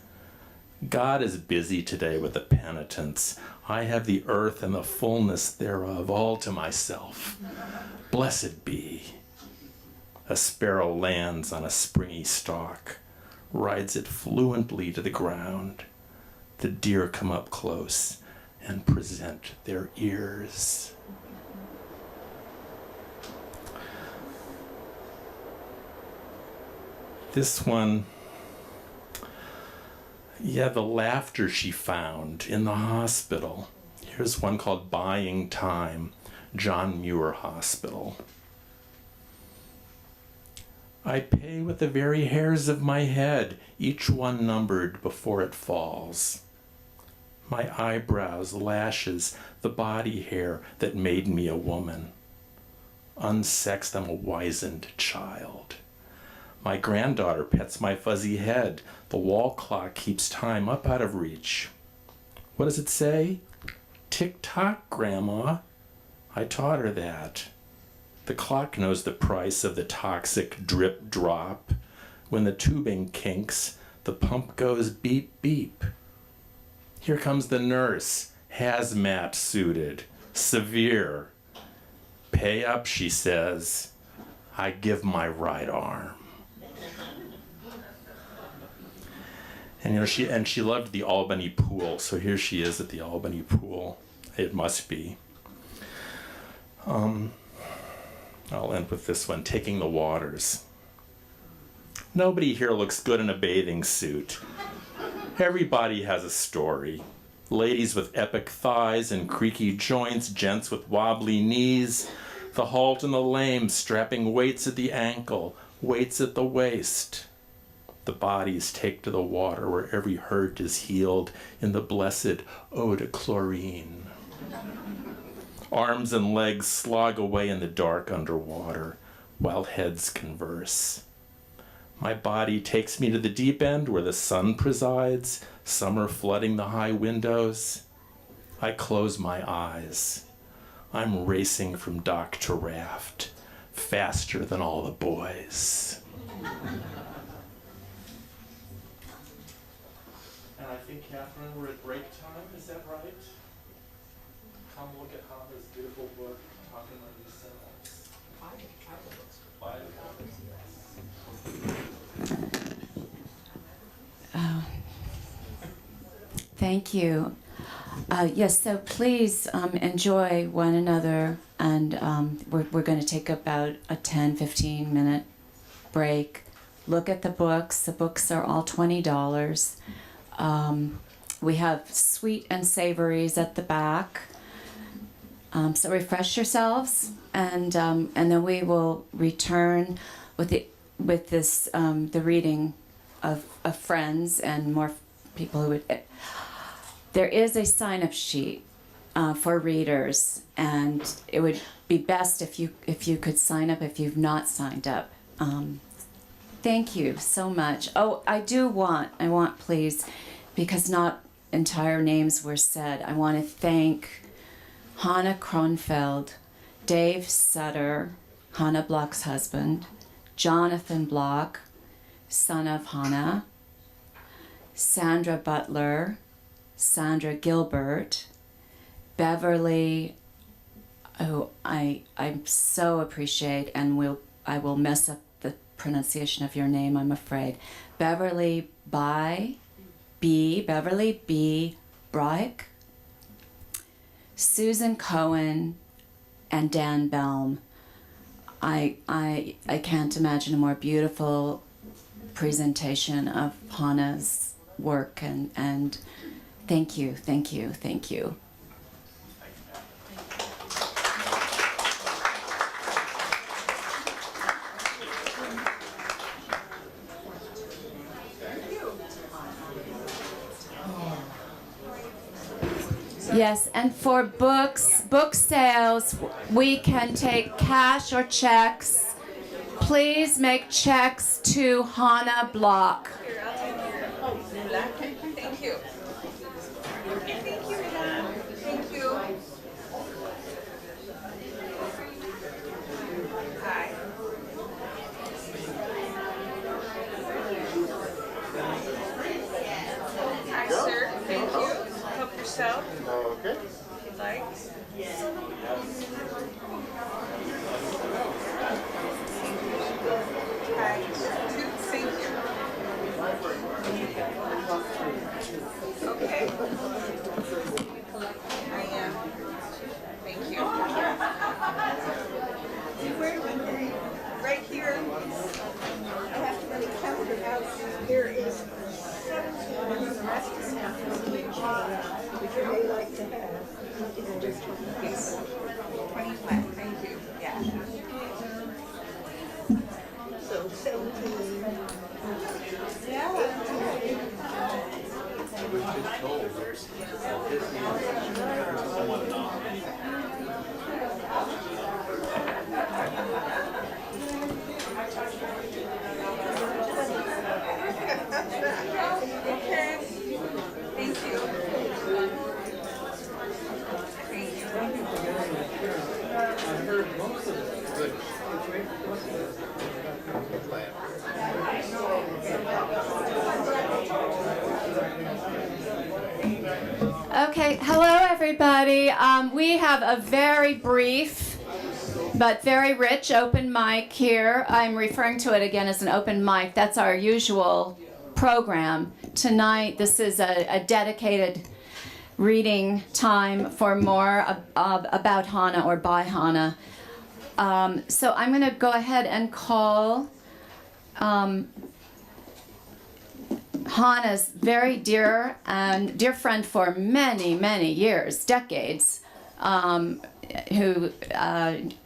God is busy today with the penitents. I have the earth and the fullness thereof all to myself. Blessed be. A sparrow lands on a springy stalk, rides it fluently to the ground. The deer come up close and present their ears. This one, the laughter she found in the hospital. Here's one called Buying Time, John Muir Hospital. I pay with the very hairs of my head, each one numbered before it falls. My eyebrows, lashes, the body hair that made me a woman. Unsexed, I'm a wizened child. My granddaughter pets my fuzzy head. The wall clock keeps time up out of reach. What does it say? Tick-tock, Grandma. I taught her that. The clock knows the price of the toxic drip-drop. When the tubing kinks, the pump goes beep-beep. Here comes the nurse, hazmat suited, severe. Pay up, she says. I give my right arm. And she loved the Albany pool, so here she is at the Albany pool. It must be. I'll end with this one, Taking the Waters. Nobody here looks good in a bathing suit. Everybody has a story. Ladies with epic thighs and creaky joints, gents with wobbly knees, the halt and the lame strapping weights at the ankle, weights at the waist. The bodies take to the water where every hurt is healed in the blessed eau de chlorine. Arms and legs slog away in the dark underwater while heads converse. My body takes me to the deep end where the sun presides, summer flooding the high windows. I close my eyes. I'm racing from dock to raft, faster than all the boys. And I think, Catherine, we're at break time, is that right? Come look at Hana's beautiful book, Talking on These Sentence. Thank you. Yes, so please enjoy one another, and we're going to take about a 10-15 minute break. Look at the books. The books are all $20. We have sweet and savories at the back. So refresh yourselves, and then we will return with the reading of Friends and more people who would. There is a sign-up sheet for readers, and it would be best if you could sign up if you've not signed up. Thank you so much. Oh, I want please, because not entire names were said. I want to thank Chana Kronfeld, Dave Sutter, Chana Bloch's husband, Jonathan Bloch, son of Hana, Sandra Butler, Sandra Gilbert, Beverly, who I so appreciate, and I will mess up the pronunciation of your name, I'm afraid. Beverly B. Bryk, Susan Cohen, and Dan Bellm. I can't imagine a more beautiful presentation of Hana's work, and thank you. Yes, and for book sales, we can take cash or checks. Please make checks to Chana Bloch. Thank you. Thank you. Hi. Hi, sir. Thank you. Help yourself. Okay. If you'd like. Hi. Thank you. Okay. I am. Thank you. Right here. I have to really count it out. There is 17, and the rest is which you may like to have. Yes. 20 flat. Thank you. Okay, hello everybody. We have a very brief but very rich open mic here. I'm referring to it again as an open mic. That's our usual program. Tonight, this is a dedicated reading time for more about Hana or by Hana. So I'm going to go ahead and call Hana's very dear friend for many, many years, decades, who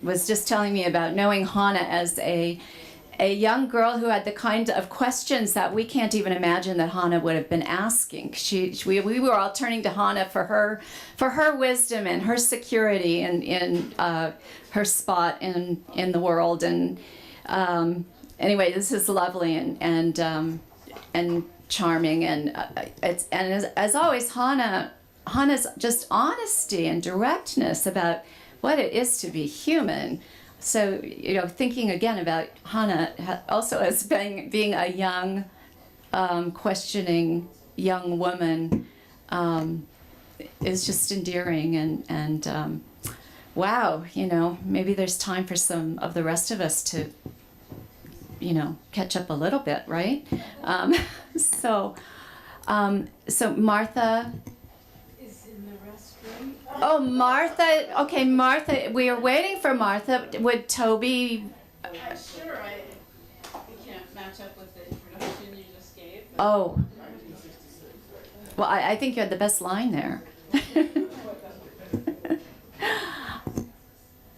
was just telling me about knowing Hana as a young girl who had the kind of questions that we can't even imagine that Hana would have been asking. We were all turning to Hana for her wisdom and her security in her spot in the world. And anyway, this is lovely and charming, and as always, Hana's just honesty and directness about what it is to be human. So, thinking again about Hana also as being a young, questioning young woman is just endearing, and wow, maybe there's time for some of the rest of us to catch up a little bit, right? So Martha is in the restroom. Oh, Martha. Okay, Martha. We are waiting for Martha. Would Toby? Sure. We can't match up with the introduction you just gave. Oh. Well, I think you had the best line there.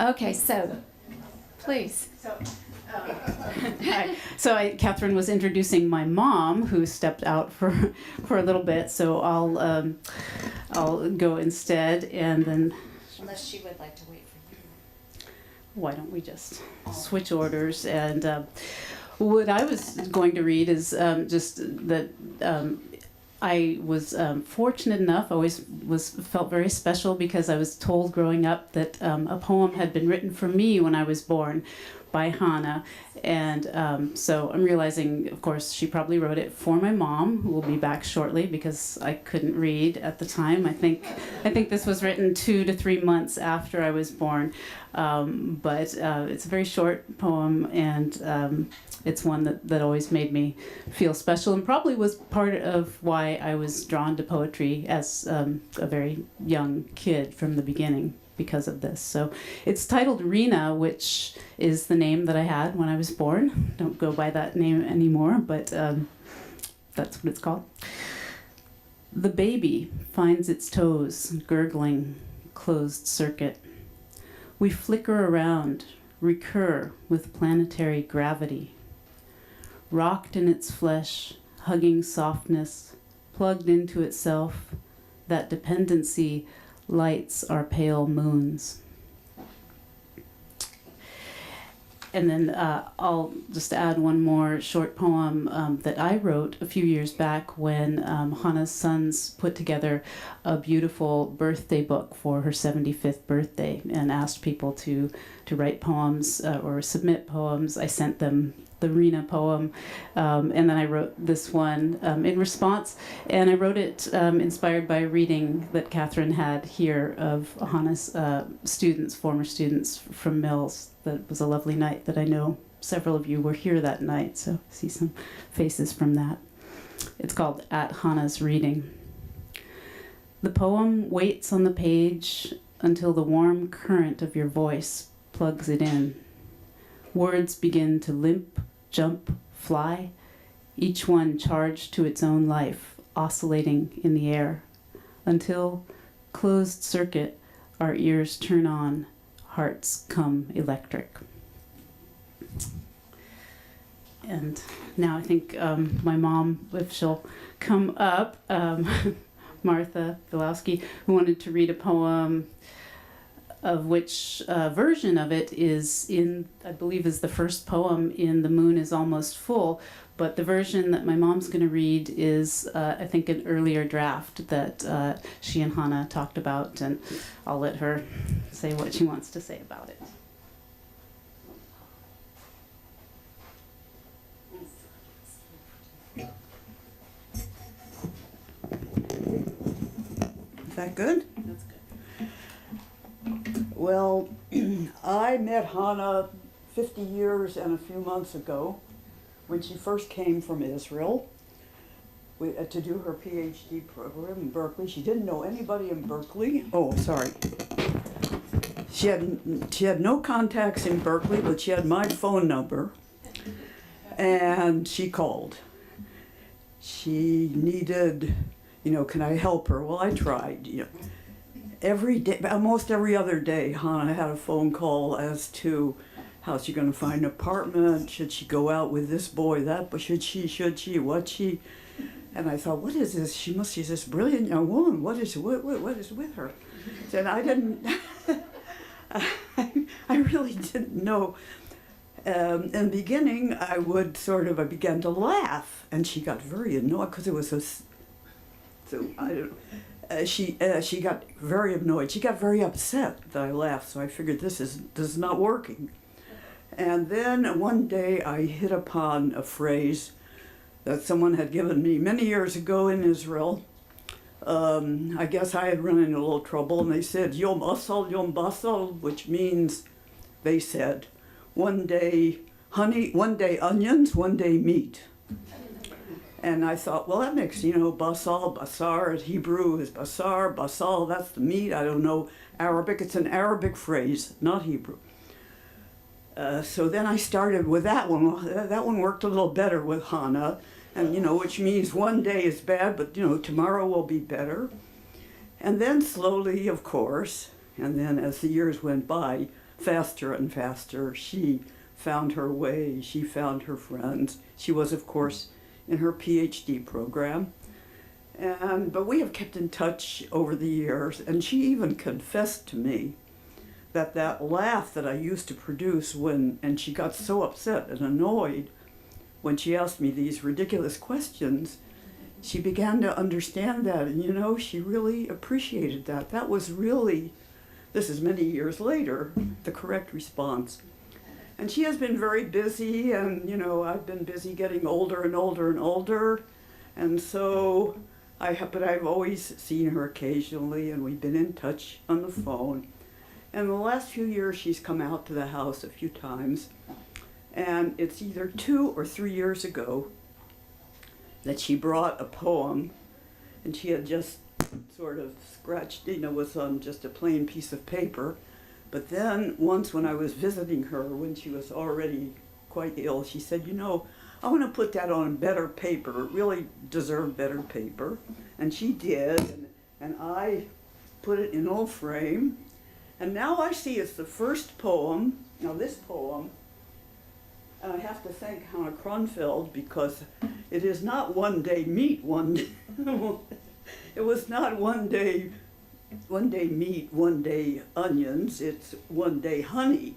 Okay, so please. Hi. So Catherine was introducing my mom, who stepped out for a little bit. So I'll go instead, and then. Unless she would like to wait for you. Why don't we just switch orders? And what I was going to read is just that I was fortunate enough. I always felt very special because I was told growing up that a poem had been written for me when I was born by Hana, and so I'm realizing, of course, she probably wrote it for my mom, who will be back shortly because I couldn't read at the time. I think this was written 2 to 3 months after I was born, but it's a very short poem, and it's one that always made me feel special, and probably was part of why I was drawn to poetry as a very young kid from the beginning, because of this. So it's titled Rena, which is the name that I had when I was born. Don't go by that name anymore, but that's what it's called. The baby finds its toes gurgling, closed circuit. We flicker around, recur with planetary gravity. Rocked in its flesh, hugging softness, plugged into itself, that dependency lights our pale moons. And then I'll just add one more short poem that I wrote a few years back when Hana's sons put together a beautiful birthday book for her 75th birthday and asked people to write poems or submit poems. I sent them the Rena poem, and then I wrote this one in response, and I wrote it inspired by a reading that Catherine had here of Hana's former students from Mills. That was a lovely night that I know several of you were here that night, so I see some faces from that. It's called At Hana's Reading. The poem waits on the page until the warm current of your voice plugs it in. Words begin to limp, jump, fly, each one charged to its own life, oscillating in the air, until, closed circuit, our ears turn on, hearts come electric. And now I think my mom, if she'll come up, Martha Bilowski, who wanted to read a poem of which version of it is in, I believe is the first poem in The Moon is Almost Full, but the version that my mom's going to read is, I think, an earlier draft that she and Hana talked about, and I'll let her say what she wants to say about it. Is that good? That's good. Well, I met Hana 50 years and a few months ago when she first came from Israel to do her PhD program in Berkeley. She didn't know anybody in Berkeley. Oh, sorry. She had no contacts in Berkeley, but she had my phone number, and she called. She needed, can I help her? Well, I tried, Every day, almost every other day, Hana had a phone call as to how's she going to find an apartment, should she go out with this boy, that, but should she, what she, and I thought, what is this? She must be this brilliant young woman. What is with her? And I didn't, I really didn't know. In the beginning, I began to laugh, and she got very annoyed because it was so I don't know. She got very annoyed. She got very upset that I laughed, so I figured this is not working. And then one day I hit upon a phrase that someone had given me many years ago in Israel. I guess I had run into a little trouble, and they said, Yom Asal, Yom Basal, which means, they said, one day honey, one day onions, one day meat. And I thought, well, that makes, basal, basar, in Hebrew is basar, basal, that's the meat. I don't know Arabic. It's an Arabic phrase, not Hebrew. So then I started with that one. That one worked a little better with Hana, and, which means one day is bad, but, tomorrow will be better. And then slowly, of course, and then as the years went by, faster and faster, she found her way, she found her friends. She was, of course, in her PhD program. But we have kept in touch over the years, and she even confessed to me that laugh that I used to produce and she got so upset and annoyed when she asked me these ridiculous questions, she began to understand that, and she really appreciated that. That was really, this is many years later, the correct response. And she has been very busy, and I've been busy getting older and older and older, and so but I've always seen her occasionally, and we've been in touch on the phone. And the last few years, she's come out to the house a few times, and it's either 2 or 3 years ago that she brought a poem, and she had just sort of scratched, was on just a plain piece of paper. But then once when I was visiting her, when she was already quite ill, she said, I want to put that on better paper. It really deserved better paper. And she did, and I put it in an old frame. And now I see it's the first poem. Now this poem, and I have to thank Chana Kronfeld, because it is not one day meat, it was not one day meat, one day onions. It's one day honey,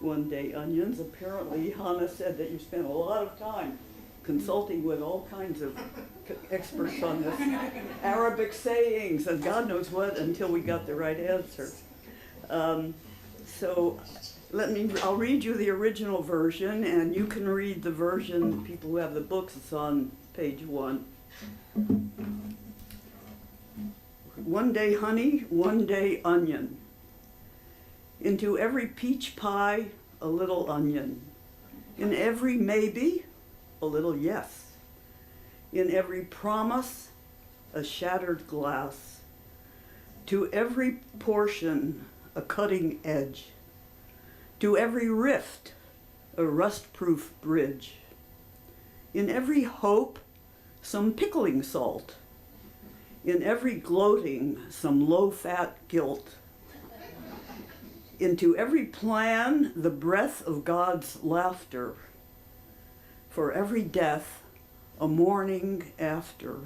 one day onions. Apparently, Hana said that you spent a lot of time consulting with all kinds of experts on this, Arabic sayings and God knows what, until we got the right answer. So I'll read you the original version, and you can read the version, people who have the books, it's on page 1. One day honey, one day onion. Into every peach pie, a little onion. In every maybe, a little yes. In every promise, a shattered glass. To every portion, a cutting edge. To every rift, a rust-proof bridge. In every hope, some pickling salt. In every gloating, some low-fat guilt. Into every plan, the breath of God's laughter. For every death, a morning after.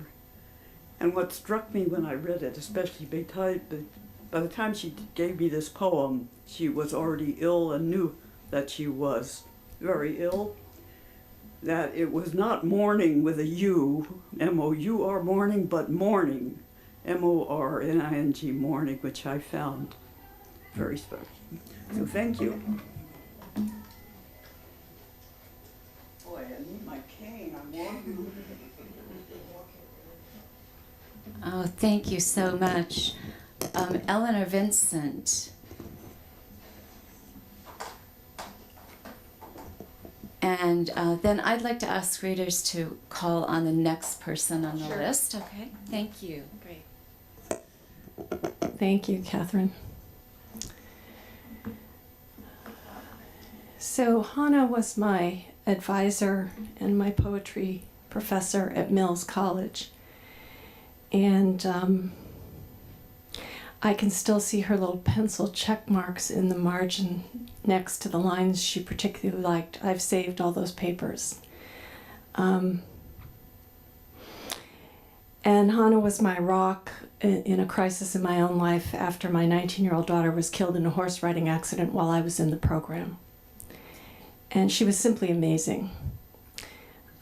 And what struck me when I read it, especially by the time she gave me this poem, she was already ill and knew that she was very ill. That it was not mourning with a U, M-O-U-R, mourning, but mourning, M-O-R-N-I-N-G, mourning, which I found very special. So thank you. Boy, I need my cane, I'm walking. Oh, thank you so much. Eleanor Vincent. And then I'd like to ask readers to call on the next person on the list. Okay, thank you. Great. Thank you, Catherine. So Hana was my advisor and my poetry professor at Mills College. And I can still see her little pencil check marks in the margin next to the lines she particularly liked. I've saved all those papers. And Hana was my rock in a crisis in my own life after my 19-year-old daughter was killed in a horse riding accident while I was in the program. And she was simply amazing.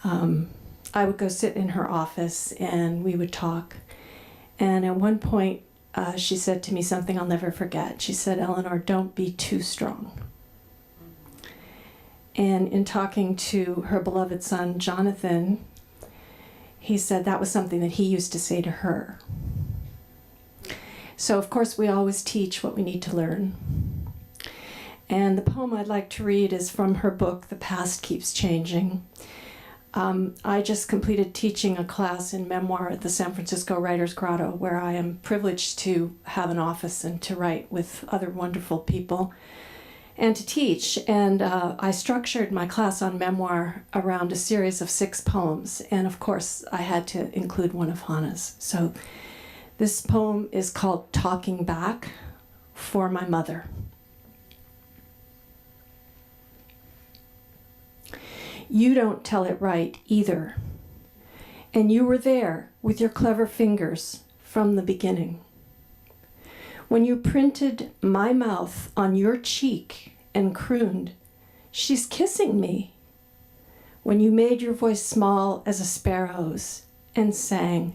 I would go sit in her office and we would talk. And at one point, she said to me something I'll never forget. She said, "Eleanor, don't be too strong." And in talking to her beloved son, Jonathan, he said that was something that he used to say to her. So, of course, we always teach what we need to learn. And the poem I'd like to read is from her book, The Past Keeps Changing. I just completed teaching a class in memoir at the San Francisco Writers Grotto, where I am privileged to have an office and to write with other wonderful people and to teach. And I structured my class on memoir around a series of 6 poems. And of course, I had to include one of Hana's. So this poem is called Talking Back for My Mother. You don't tell it right either. And you were there with your clever fingers from the beginning. When you printed my mouth on your cheek and crooned, "She's kissing me." When you made your voice small as a sparrow's and sang,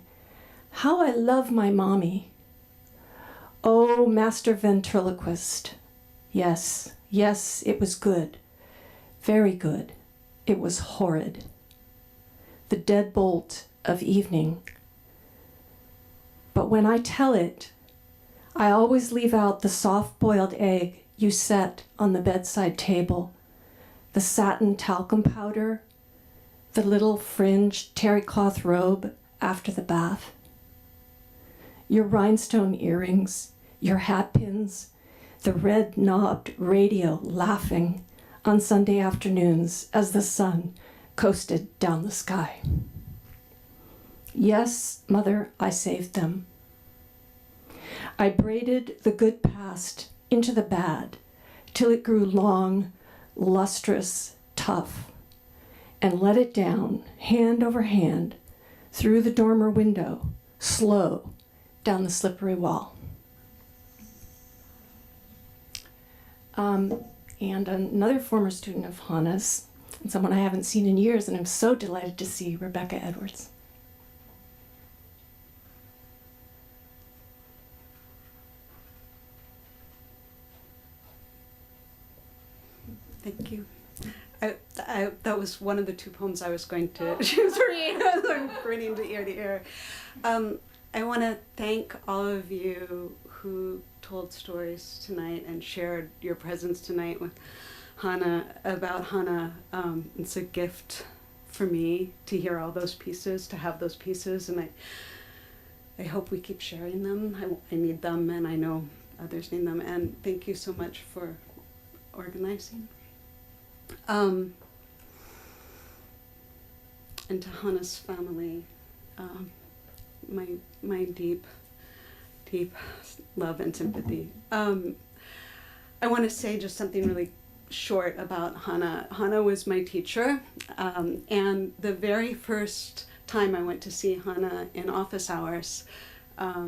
"How I love my mommy." Oh, master ventriloquist. Yes, yes, it was good. Very good. It was horrid. The deadbolt of evening. But when I tell it, I always leave out the soft-boiled egg you set on the bedside table, the satin talcum powder, the little fringed terry cloth robe after the bath, your rhinestone earrings, your hat pins, the red-knobbed radio laughing on Sunday afternoons as the sun coasted down the sky. Yes, Mother, I saved them. I braided the good past into the bad till it grew long, lustrous, tough, and let it down, hand over hand, through the dormer window, slow, down the slippery wall. And another former student of Hana's, and someone I haven't seen in years, and I'm so delighted to see, Rebecca Edwards. Thank you. That was one of the 2 poems I was going to choose to read. I'm grinning to ear to ear. I want to thank all of you who told stories tonight and shared your presence tonight with Hana, about Hana. It's a gift for me to hear all those pieces, to have those pieces, and I hope we keep sharing them. I need them, and I know others need them, and thank you so much for organizing. And to Hana's family, my deep love and sympathy. I want to say just something really short about Hana. Hana was my teacher, and the very first time I went to see Hana in office hours, my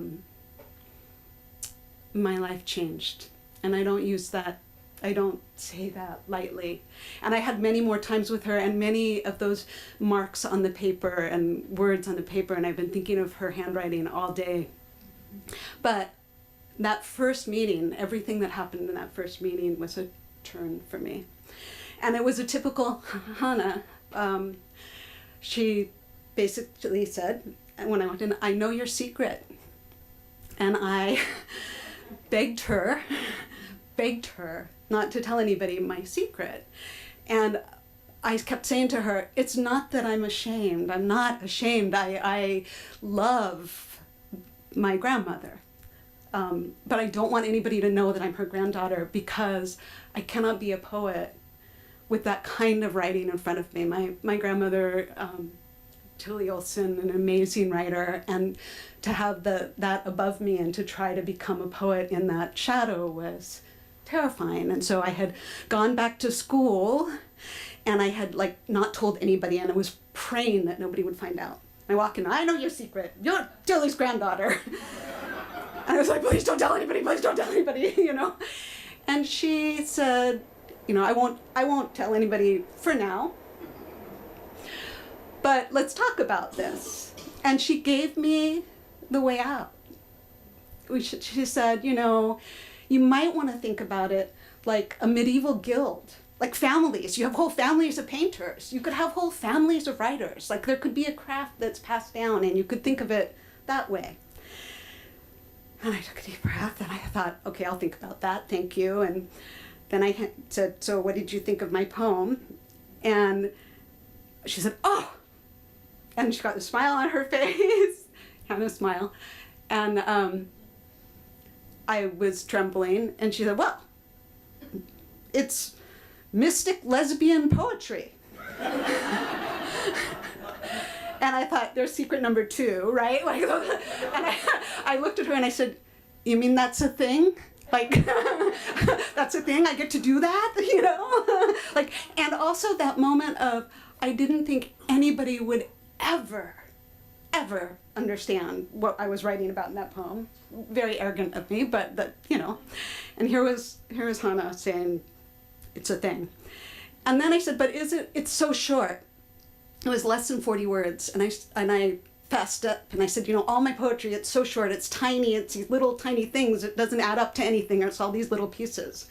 life changed. And I don't say that lightly. And I had many more times with her, and many of those marks on the paper and words on the paper, and I've been thinking of her handwriting all day. But that first meeting, everything that happened in that first meeting was a turn for me. And it was a typical Hana. She basically said, when I walked in, "I know your secret." And I begged her not to tell anybody my secret. And I kept saying to her, it's not that I'm ashamed. I'm not ashamed. I love my grandmother. But I don't want anybody to know that I'm her granddaughter, because I cannot be a poet with that kind of writing in front of me. My grandmother, Tilly Olson, an amazing writer, and to have that above me and to try to become a poet in that shadow was terrifying. And so I had gone back to school, and I had not told anybody, and I was praying that nobody would find out. I walk in, "I know your secret. You're Tilly's granddaughter." And I was like, "Please don't tell anybody, please don't tell anybody," And she said, I won't tell anybody for now, but let's talk about this. And she gave me the way out. She said, you might want to think about it like a medieval guild, like families. You have whole families of painters. You could have whole families of writers. Like there could be a craft that's passed down, and you could think of it that way. And I took a deep breath, and I thought, okay, I'll think about that, thank you. And then I said, so what did you think of my poem? And she said, oh! And she got a smile on her face, kind of smile. And I was trembling, and she said, well, it's mystic lesbian poetry. And I thought, there's secret number 2, right? And I looked at her and I said, you mean that's a thing? That's a thing? I get to do that, and also that moment of, I didn't think anybody would ever understand what I was writing about in that poem. Very arrogant of me, but And here was Hana saying, it's a thing. And then I said, but it's so short. It was less than 40 words, and I fessed up, and I said, all my poetry, it's so short, it's tiny, it's these little tiny things, it doesn't add up to anything, it's all these little pieces.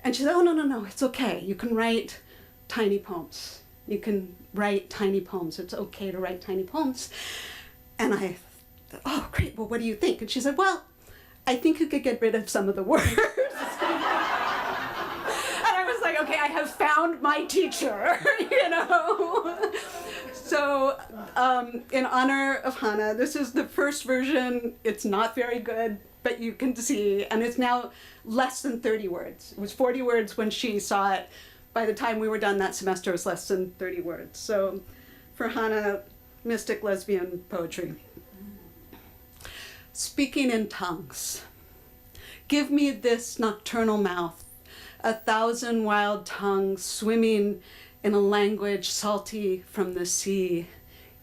And she said, oh, no, it's okay, you can write tiny poems. You can write tiny poems, it's okay to write tiny poems. And I thought, oh, great, well, what do you think? And she said, well, I think you could get rid of some of the words. Okay, I have found my teacher, So, in honor of Hana, this is the first version. It's not very good, but you can see, and it's now less than 30 words. It was 40 words when she saw it. By the time we were done that semester, it was less than 30 words. So, for Hana, mystic lesbian poetry. Speaking in tongues. Give me this nocturnal mouth, 1,000 wild tongues swimming in a language salty from the sea,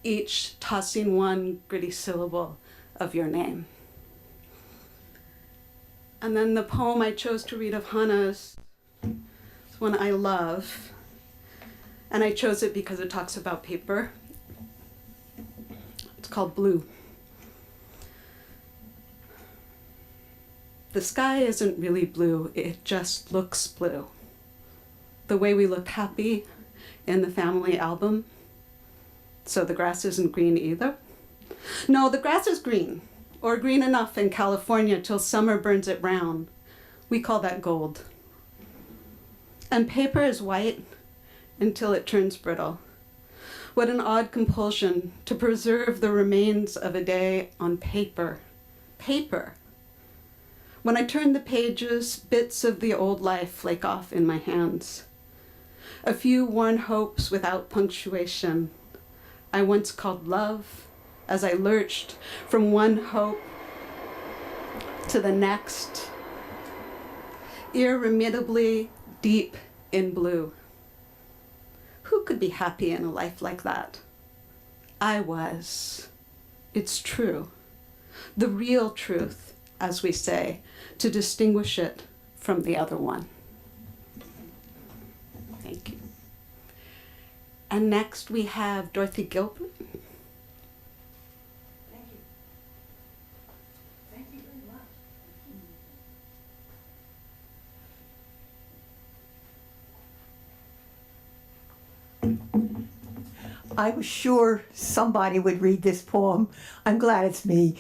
each tossing one gritty syllable of your name. And then the poem I chose to read of Hana's is one I love, and I chose it because it talks about paper. It's called Blue. The sky isn't really blue, it just looks blue. The way we look happy in the family album. So the grass isn't green either. No, the grass is green, or green enough in California till summer burns it brown. We call that gold. And paper is white until it turns brittle. What an odd compulsion to preserve the remains of a day on paper. Paper. When I turn the pages, bits of the old life flake off in my hands. A few worn hopes without punctuation. I once called love as I lurched from one hope to the next, irremediably deep in blue. Who could be happy in a life like that? I was. It's true. The real truth, as we say, to distinguish it from the other one. Thank you. And next we have Dorothy Gilbert. I was sure somebody would read this poem. I'm glad it's me.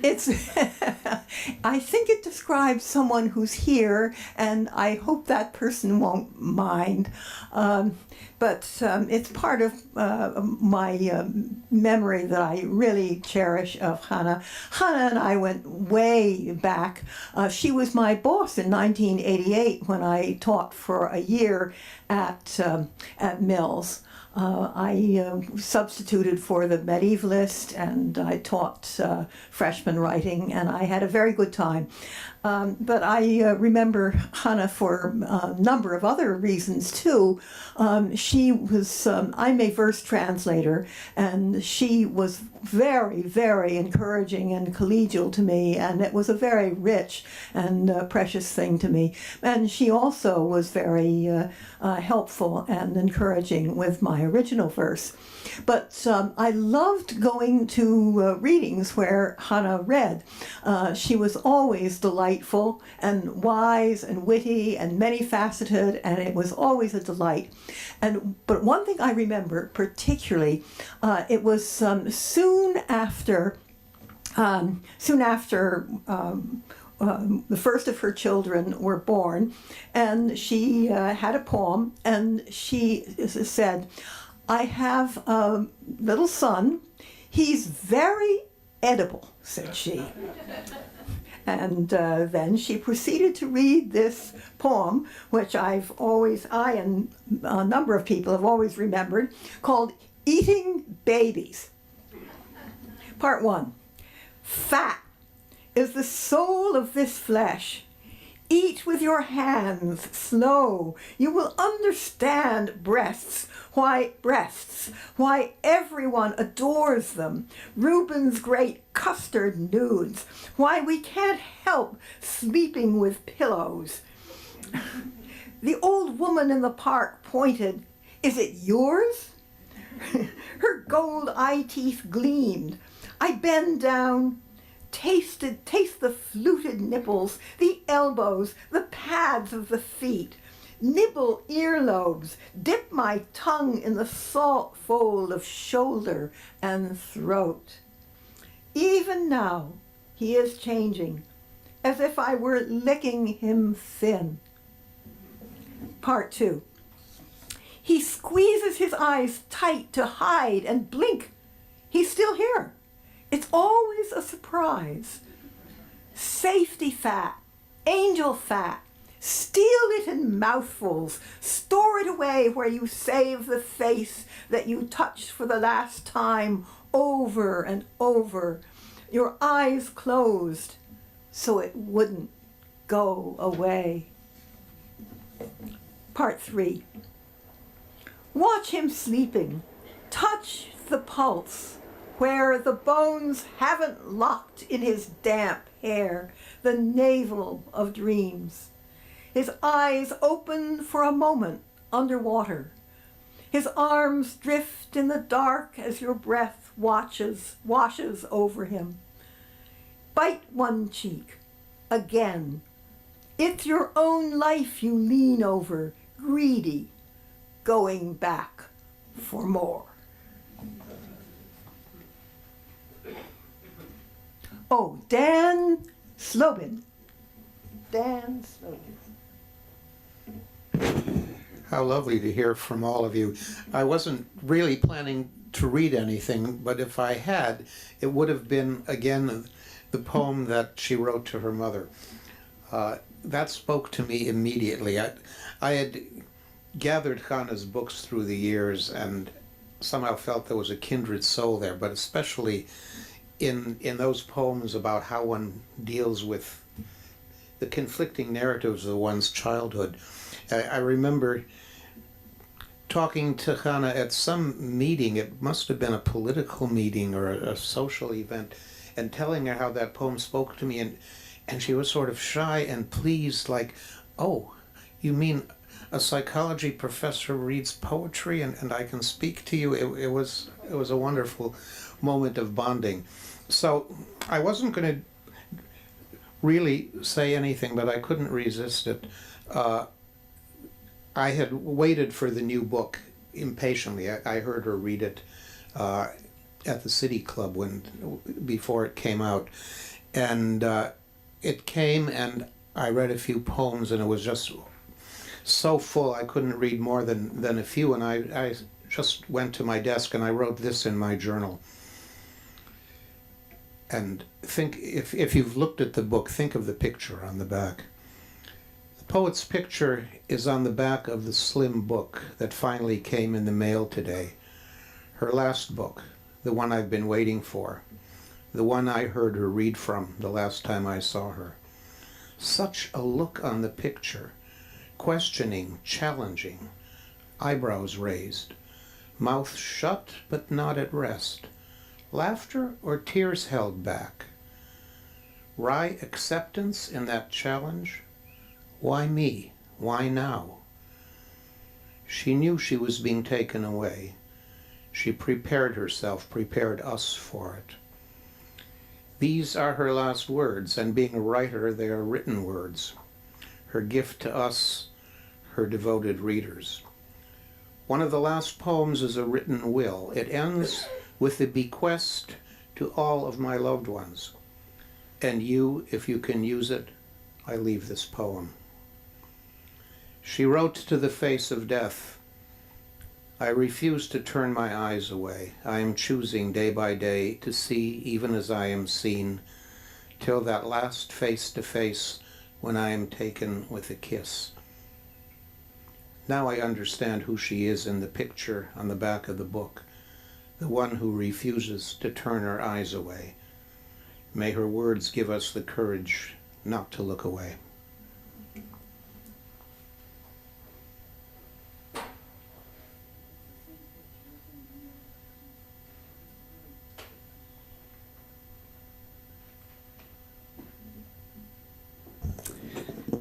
It's I think it describes someone who's here, and I hope that person won't mind. But it's part of my memory that I really cherish of Hana. Hana and I went way back. She was my boss in 1988 when I taught for a year at Mills. I substituted for the medievalist, and I taught freshman writing, and I had a very good time. But I remember Hana for a number of other reasons too. She was, I'm a verse translator, and she was very, very encouraging and collegial to me, and it was a very rich and precious thing to me. And she also was very helpful and encouraging with my original verse. But I loved going to readings where Hana read. She was always delightful and wise and witty and many-faceted, and it was always a delight. But one thing I remember particularly, it was soon after the first of her children were born, and she had a poem, and she said, "I have a little son. He's very edible," said she. And then she proceeded to read this poem, which I and a number of people have always remembered, called Eating Babies. Part 1. Fat is the soul of this flesh. Eat with your hands, slow. You will understand breasts, why everyone adores them. Rubens' great custard nudes, why we can't help sleeping with pillows. The old woman in the park pointed, "Is it yours?" Her gold eye teeth gleamed. I bend down, taste the fluted nipples, the elbows, the pads of the feet, nibble earlobes, dip my tongue in the salt fold of shoulder and throat. Even now, he is changing, as if I were licking him thin. Part 2. He squeezes his eyes tight to hide and blink. He's still here. It's always a surprise. Safety fat, angel fat, steal it in mouthfuls, store it away where you save the face that you touched for the last time over and over, your eyes closed so it wouldn't go away. Part 3. Watch him sleeping, touch the pulse, where the bones haven't locked in his damp hair, the navel of dreams. His eyes open for a moment underwater. His arms drift in the dark as your breath washes over him. Bite one cheek, again. It's your own life you lean over, greedy, going back for more. Oh, Dan Slobin. Dan Slobin. How lovely to hear from all of you. I wasn't really planning to read anything, but if I had, it would have been, again, the poem that she wrote to her mother. That spoke to me immediately. I had gathered Hana's books through the years and somehow felt there was a kindred soul there, but especially in those poems about how one deals with the conflicting narratives of one's childhood. I remember talking to Hana at some meeting, it must have been a political meeting or a social event, and telling her how that poem spoke to me, and she was sort of shy and pleased, like, oh, you mean a psychology professor reads poetry and I can speak to you? It was a wonderful moment of bonding. So I wasn't going to really say anything, but I couldn't resist it. I had waited for the new book impatiently. I heard her read it at the City Club before it came out, and it came, and I read a few poems, and it was just so full I couldn't read more than a few, and I just went to my desk and I wrote this in my journal. And think, if you've looked at the book, think of the picture on the back. The poet's picture is on the back of the slim book that finally came in the mail today. Her last book, the one I've been waiting for, the one I heard her read from the last time I saw her. Such a look on the picture, questioning, challenging, eyebrows raised, mouth shut but not at rest, laughter or tears held back. Wry acceptance in that challenge? Why me? Why now? She knew she was being taken away. She prepared herself, prepared us for it. These are her last words, and being a writer, they are written words. Her gift to us, her devoted readers. One of the last poems is a written will. It ends with the bequest to all of my loved ones. And you, if you can use it, I leave this poem. She wrote to the face of death, I refuse to turn my eyes away. I am choosing day by day to see even as I am seen, till that last face-to-face when I am taken with a kiss. Now I understand who she is in the picture on the back of the book, the one who refuses to turn her eyes away. May her words give us the courage not to look away.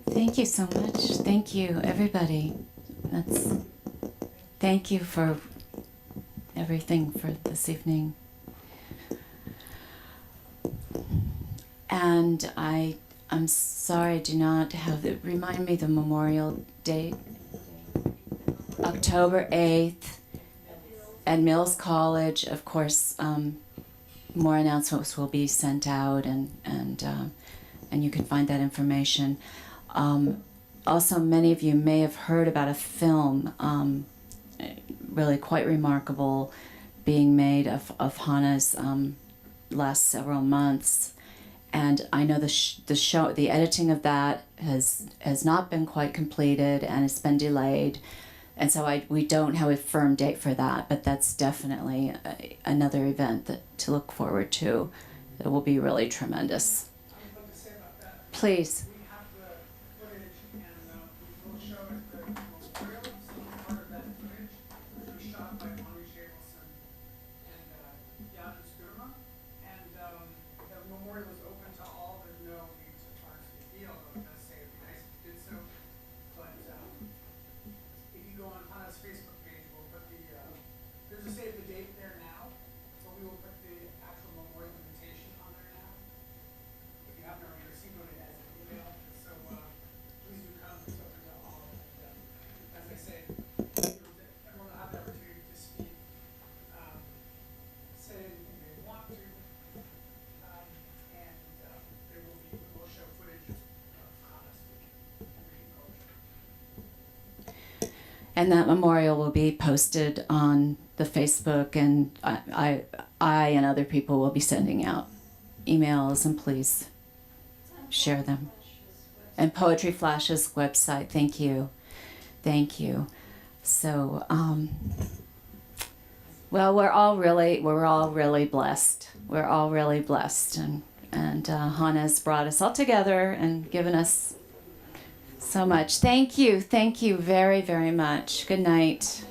Thank you so much. Thank you, everybody. Thank you for everything for this evening. And I'm sorry I do not have it. Remind me the memorial date. October 8th at Mills College. Of course, more announcements will be sent out, and you can find that information. Also, many of you may have heard about a film, really quite remarkable, being made of Hana's last several months. And I know the editing of that has not been quite completed, and it's been delayed. And so we don't have a firm date for that, but that's definitely another event to look forward to. It will be really tremendous. Please. And that memorial will be posted on the Facebook, and I and other people will be sending out emails, and please share them. And Poetry Flash's website. Thank you. Thank you. So, well, we're all really blessed. We're all really blessed, and Hana's brought us all together and given us so much. Thank you very, very much. Good night.